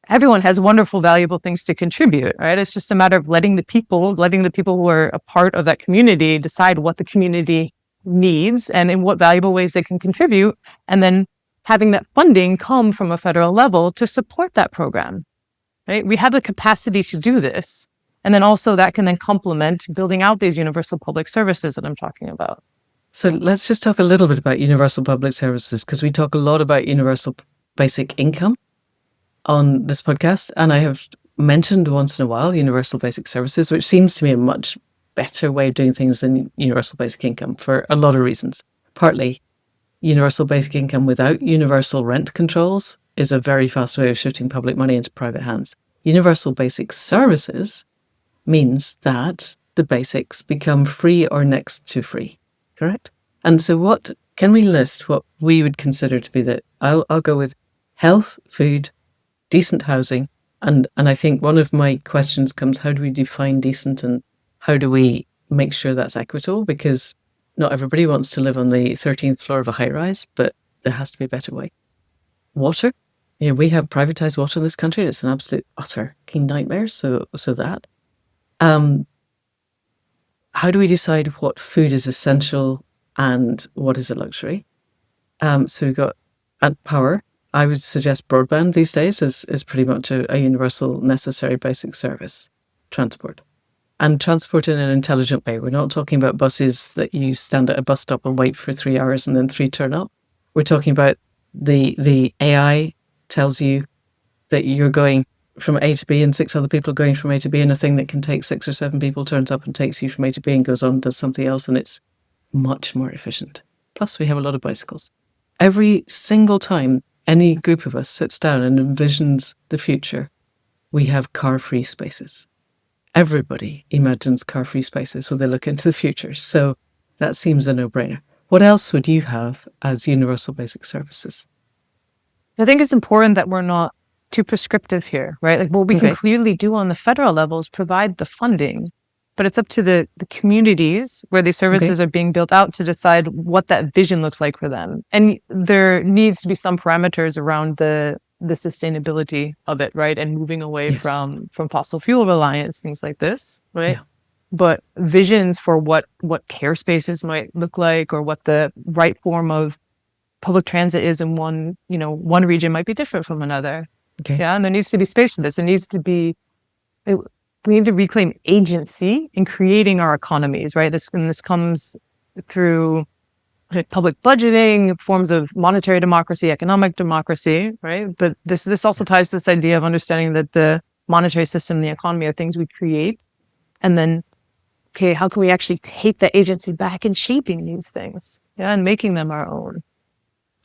everyone has wonderful, valuable things to contribute, right? It's just a matter of letting the people who are a part of that community decide what the community needs and in what valuable ways they can contribute. And then having that funding come from a federal level to support that program, right? We have the capacity to do this. And then also that can then complement building out these universal public services that I'm talking about. So let's just talk a little bit about universal public services, because we talk a lot about universal basic income on this podcast. And I have mentioned once in a while universal basic services, which seems to me a much better way of doing things than universal basic income for a lot of reasons. Partly, universal basic income without universal rent controls is a very fast way of shifting public money into private hands. Universal basic services means that the basics become free or next to free, correct? And so can we list what we would consider to be I'll go with health, food, decent housing. And I think one of my questions comes, how do we define decent and how do we make sure that's equitable? Because not everybody wants to live on the 13th floor of a high rise, but there has to be a better way. Water. Yeah, we have privatized water in this country. It's an absolute utter keen nightmare. So that. How do we decide what food is essential and what is a luxury? So we've got power. I would suggest broadband these days is pretty much a universal necessary basic service. Transport. And transport in an intelligent way. We're not talking about buses that you stand at a bus stop and wait for 3 hours and then 3 turn up. We're talking about the AI tells you that you're going from A to B and 6 other people are going from A to B, and a thing that can take 6 or 7 people turns up and takes you from A to B and goes on and does something else, and it's much more efficient. Plus, we have a lot of bicycles. Every single time any group of us sits down and envisions the future, we have car-free spaces. Everybody imagines car-free spaces when they look into the future. So that seems a no-brainer. What else would you have as universal basic services? I think it's important that we're not too prescriptive here, right? Like what we can clearly do on the federal level is provide the funding, but it's up to the communities where these services are being built out to decide what that vision looks like for them. And there needs to be some parameters around the sustainability of it, right? And moving away from fossil fuel reliance, things like this, right? Yeah. But visions for what care spaces might look like or what the right form of public transit is in one region might be different from another. Okay. Yeah, and there needs to be space for this. We need to reclaim agency in creating our economies, right? This comes through public budgeting, forms of monetary democracy, economic democracy, right? But this also ties to this idea of understanding that the monetary system and the economy are things we create. And then, how can we actually take that agency back in shaping these things, and making them our own?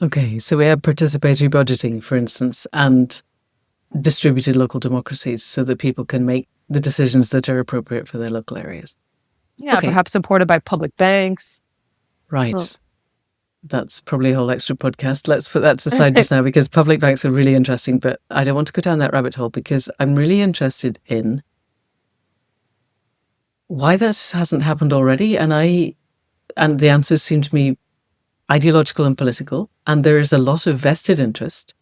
Okay, so we have participatory budgeting, for instance, and distributed local democracies so that people can make the decisions that are appropriate for their local areas. Yeah, perhaps supported by public banks. Right. Well, that's probably a whole extra podcast. Let's put that to the side just now, because public banks are really interesting, but I don't want to go down that rabbit hole because I'm really interested in why this hasn't happened already. And the answers seem to me ideological and political. And there is a lot of vested interest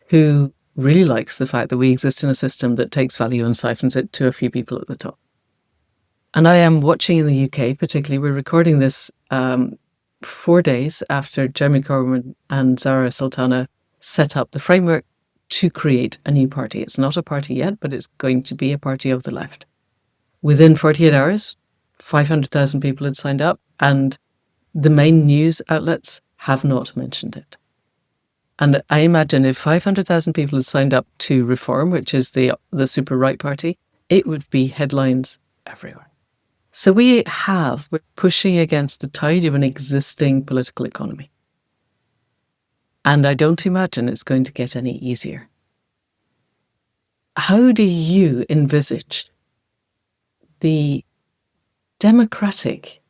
who really likes the fact that we exist in a system that takes value and siphons it to a few people at the top. And I am watching in the UK, particularly, we're recording this 4 days after Jeremy Corbyn and Zara Sultana set up the framework to create a new party. It's not a party yet, but it's going to be a party of the left. Within 48 hours, 500,000 people had signed up, and the main news outlets have not mentioned it. And I imagine if 500,000 people had signed up to Reform, which is the super right party, it would be headlines everywhere. So we're pushing against the tide of an existing political economy. And I don't imagine it's going to get any easier. how do you envisage the democratic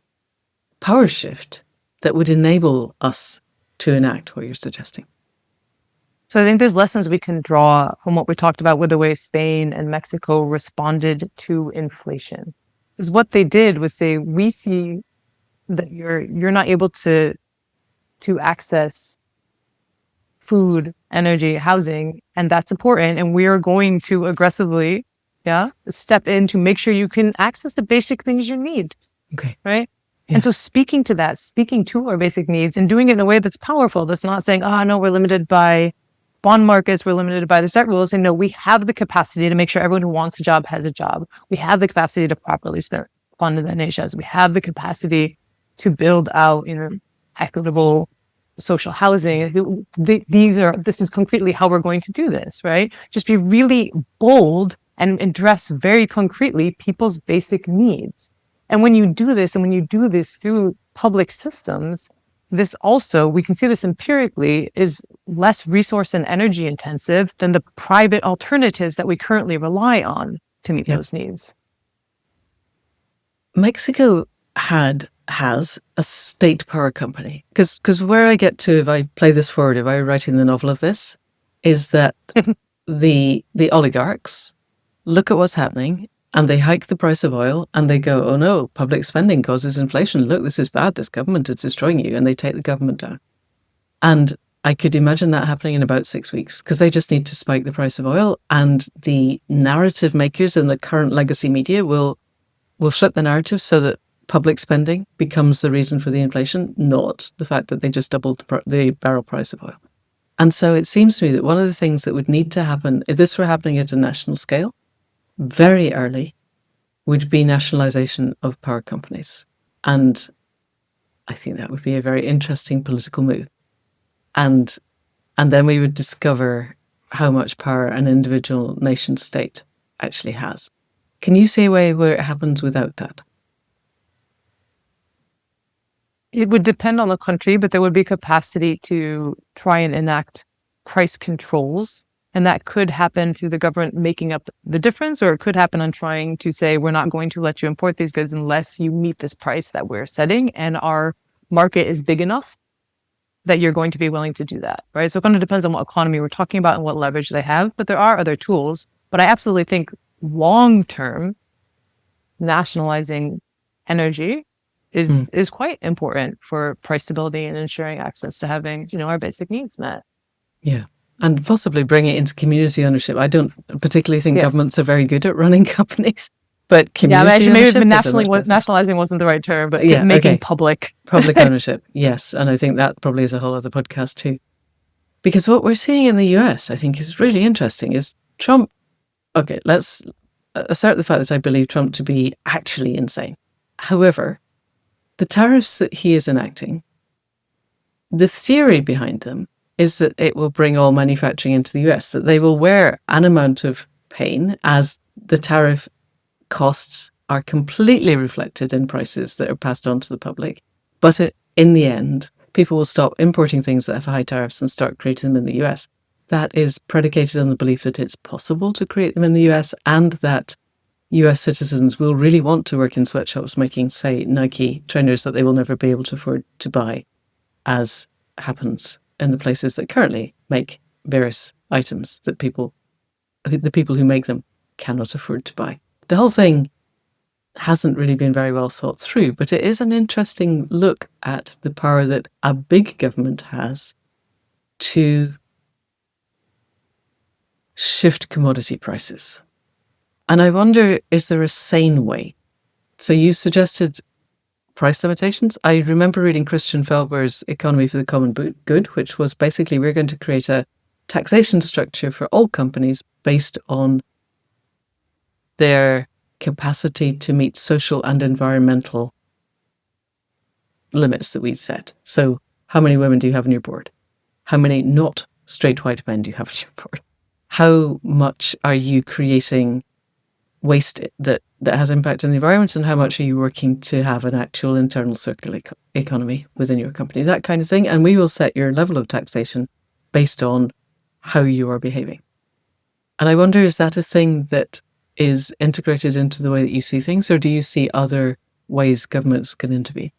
power shift that would enable us to enact what you're suggesting? So I think there's lessons we can draw from what we talked about with the way Spain and Mexico responded to inflation. Because what they did was say, we see that you're not able to access food, energy, housing, and that's important. And we are going to aggressively, step in to make sure you can access the basic things you need. Okay. Right. Yeah. And so speaking to our basic needs and doing it in a way that's powerful, that's not saying, oh, no, we're limited by bond markets, we're limited by the debt rules. And no, we have the capacity to make sure everyone who wants a job has a job. We have the capacity to properly fund the nations. We have the capacity to build out, equitable social housing. This is concretely how we're going to do this, right? Just be really bold and address very concretely people's basic needs. And when you do this, through public systems, this also, we can see this empirically, is less resource and energy intensive than the private alternatives that we currently rely on to meet those needs. Mexico has a state power company. Because where I get to, if I play this forward, if I were writing the novel of this, is that the oligarchs look at what's happening and they hike the price of oil and they go, oh no, public spending causes inflation. Look, this is bad. This government is destroying you. And they take the government down. And I could imagine that happening in about 6 weeks because they just need to spike the price of oil. And the narrative makers in the current legacy media will flip the narrative so that public spending becomes the reason for the inflation, not the fact that they just doubled the barrel price of oil. And so it seems to me that one of the things that would need to happen, if this were happening at a national scale, very early, would be nationalization of power companies. And I think that would be a very interesting political move. And then we would discover how much power an individual nation state actually has. Can you see a way where it happens without that? It would depend on the country, but there would be capacity to try and enact price controls. And that could happen through the government making up the difference, or it could happen on trying to say, we're not going to let you import these goods unless you meet this price that we're setting. And our market is big enough that you're going to be willing to do that, right? So it kind of depends on what economy we're talking about and what leverage they have. But there are other tools. But I absolutely think long-term nationalizing energy is quite important for price stability and ensuring access to having, our basic needs met. Yeah. And possibly bring it into community ownership. I don't particularly think governments are very good at running companies, but community ownership. Nationalizing wasn't the right term, but making public ownership. Yes. And I think that probably is a whole other podcast too. Because what we're seeing in the US, I think, is really interesting is Trump. Okay, let's assert the fact that I believe Trump to be actually insane. However, the tariffs that he is enacting, the theory behind them is that it will bring all manufacturing into the US, that they will wear an amount of pain as the tariff costs are completely reflected in prices that are passed on to the public. But in the end, people will stop importing things that have high tariffs and start creating them in the US. That is predicated on the belief that it's possible to create them in the US and that US citizens will really want to work in sweatshops making, say, Nike trainers that they will never be able to afford to buy, as happens in the places that currently make various items that the people who make them cannot afford to buy. The whole thing hasn't really been very well thought through, but it is an interesting look at the power that a big government has to shift commodity prices. And I wonder, is there a sane way? So you suggested price limitations. I remember reading Christian Felber's Economy for the Common Good, which was basically we're going to create a taxation structure for all companies based on their capacity to meet social and environmental limits that we set. So how many women do you have on your board? How many not straight white men do you have on your board? How much are you creating waste that has impact on the environment, and how much are you working to have an actual internal circular economy within your company, that kind of thing. And we will set your level of taxation based on how you are behaving. And I wonder, is that a thing that is integrated into the way that you see things, or do you see other ways governments can intervene?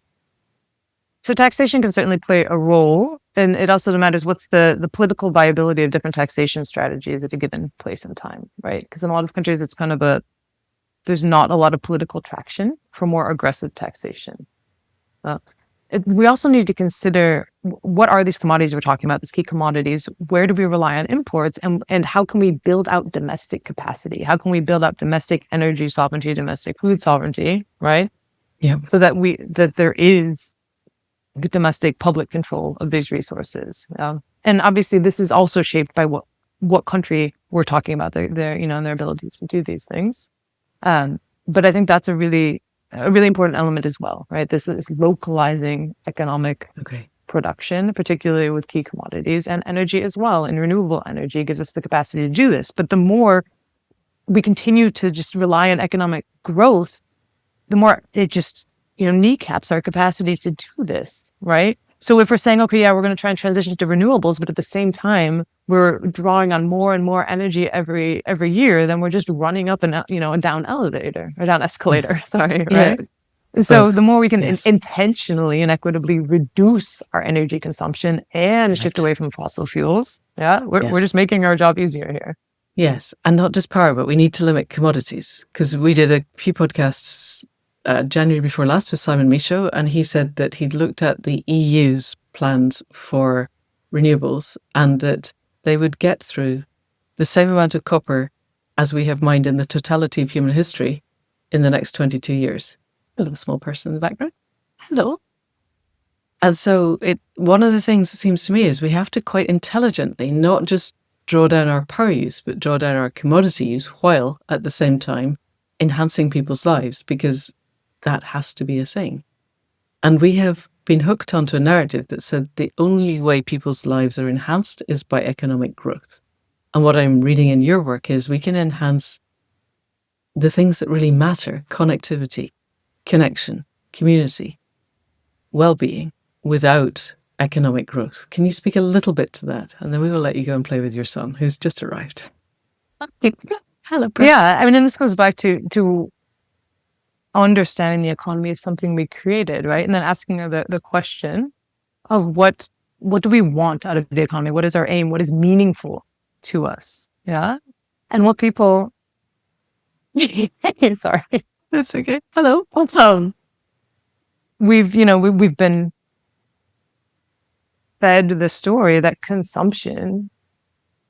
So taxation can certainly play a role, and it also matters what's the political viability of different taxation strategies at a given place and time, right? Because in a lot of countries, it's kind of there's not a lot of political traction for more aggressive taxation. We also need to consider what are these commodities we're talking about, these key commodities, where do we rely on imports, and how can we build out domestic capacity? How can we build up domestic energy sovereignty, domestic food sovereignty, right? Yeah. So that there is domestic public control of these resources. And obviously this is also shaped by what country we're talking about, their and their ability to do these things. But I think that's a really important element as well, right? This is localizing economic production, particularly with key commodities and energy as well. And renewable energy gives us the capacity to do this. But the more we continue to just rely on economic growth, the more it just, kneecaps our capacity to do this, right? So if we're saying, okay, yeah, we're going to try and transition to renewables, but at the same time, we're drawing on more and more energy every year, then we're just running up and a down elevator or down escalator. Sorry, right? So the more we can intentionally and equitably reduce our energy consumption and shift away from fossil fuels, we're just making our job easier here. Yes, and not just power, but we need to limit commodities, because we did a few podcasts January before last with Simon Michaud, and he said that he'd looked at the EU's plans for renewables and that they would get through the same amount of copper as we have mined in the totality of human history in the next 22 years. A little small person in the background. Hello. And so one of the things it seems to me is we have to quite intelligently not just draw down our power use, but draw down our commodity use while at the same time enhancing people's lives, because that has to be a thing. And we have been hooked onto a narrative that said the only way people's lives are enhanced is by economic growth. And what I'm reading in your work is we can enhance the things that really matter: connectivity, connection, community, well-being, without economic growth. Can you speak a little bit to that? And then we will let you go and play with your son, who's just arrived. Hello, Preston. Yeah, and this goes back to understanding the economy as something we created, right? And then asking the question of what do we want out of the economy? What is our aim? What is meaningful to us? Yeah. And what people sorry. That's okay. Hello. We've been fed the story that consumption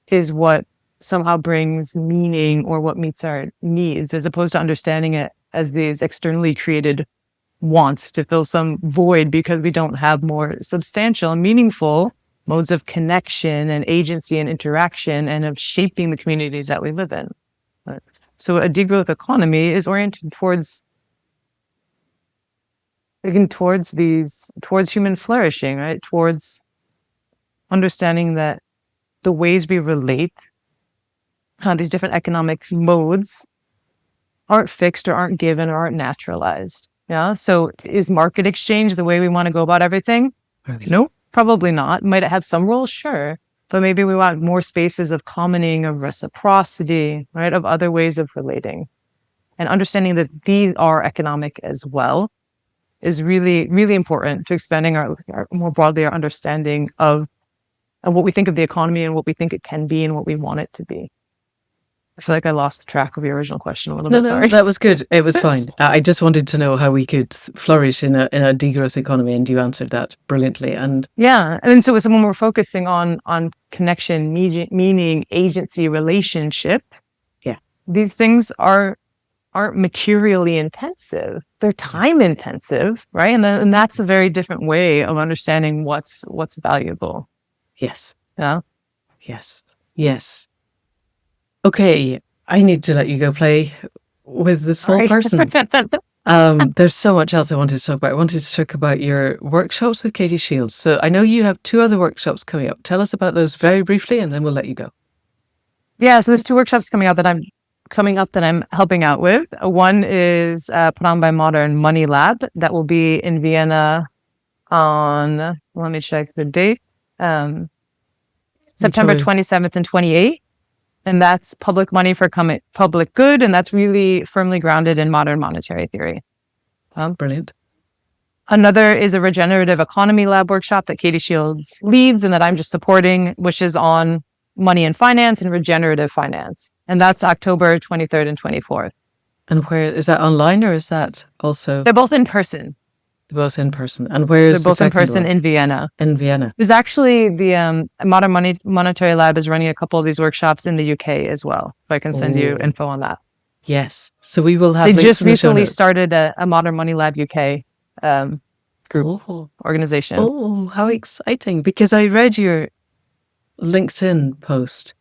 is what somehow brings meaning or what meets our needs, as opposed to understanding it as these externally created wants to fill some void because we don't have more substantial and meaningful modes of connection and agency and interaction and of shaping the communities that we live in. So a degrowth economy is oriented towards human flourishing, right? Towards understanding that the ways we relate, these different economic modes, aren't fixed or aren't given or aren't naturalized. Yeah. So is market exchange the way we want to go about everything? No, probably not. Might it have some role? Sure. But maybe we want more spaces of commoning, of reciprocity, right? Of other ways of relating. And understanding that these are economic as well is really, really important to expanding our more broadly our understanding of what we think of the economy and what we think it can be and what we want it to be. I feel like I lost track of your original question a little bit. Sorry. That was good. It was fine. I just wanted to know how we could flourish in a degrowth economy, and you answered that brilliantly. And yeah, I mean, so when we're focusing on connection, meaning, agency, relationship, these things aren't materially intensive. They're time intensive, right? And that's a very different way of understanding what's valuable. Yes. Yeah. Yes. Okay, I need to let you go play with the small person. There's so much else I wanted to talk about. I wanted to talk about your workshops with Katie Shields. So I know you have 2 other workshops coming up. Tell us about those very briefly, and then we'll let you go. Yeah, so there's 2 workshops coming up that I'm helping out with. One is put on by Modern Money Lab that will be in Vienna on, let me check the date, September 27th and 28th. And that's public money for public good. And that's really firmly grounded in modern monetary theory. Brilliant. Another is a regenerative economy lab workshop that Katie Shields leads and that I'm just supporting, which is on money and finance and regenerative finance. And that's October 23rd and 24th. And where is that, online, or is that also? They're both in person. Both in person. And where is They're both the in second person one? in Vienna. In Vienna. There's actually the Modern Monetary Lab is running a couple of these workshops in the UK as well. So I can send you info on that. Yes. So we will have. They just recently started a Modern Money Lab UK group organization. Oh, how exciting. Because I read your LinkedIn post,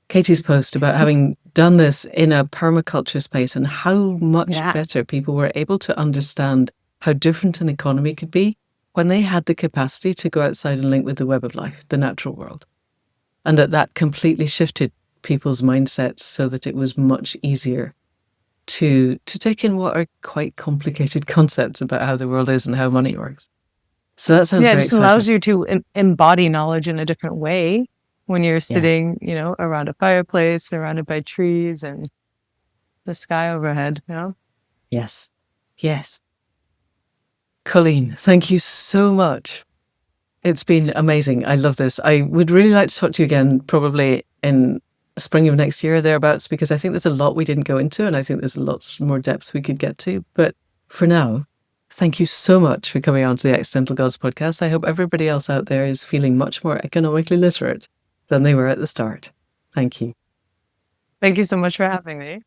Katie's post, about having done this in a permaculture space and how much better people were able to understand how different an economy could be when they had the capacity to go outside and link with the web of life, the natural world. And that completely shifted people's mindsets so that it was much easier to take in what are quite complicated concepts about how the world is and how money works. So that sounds very exciting. It just allows you to embody knowledge in a different way when you're sitting, around a fireplace, surrounded by trees and the sky overhead, Yes. Yes. Colleen, thank you so much. It's been amazing. I love this. I would really like to talk to you again, probably in spring of next year, thereabouts, because I think there's a lot we didn't go into, and I think there's lots more depth we could get to. But for now, thank you so much for coming on to the Accidental Gods podcast. I hope everybody else out there is feeling much more economically literate than they were at the start. Thank you. Thank you so much for having me.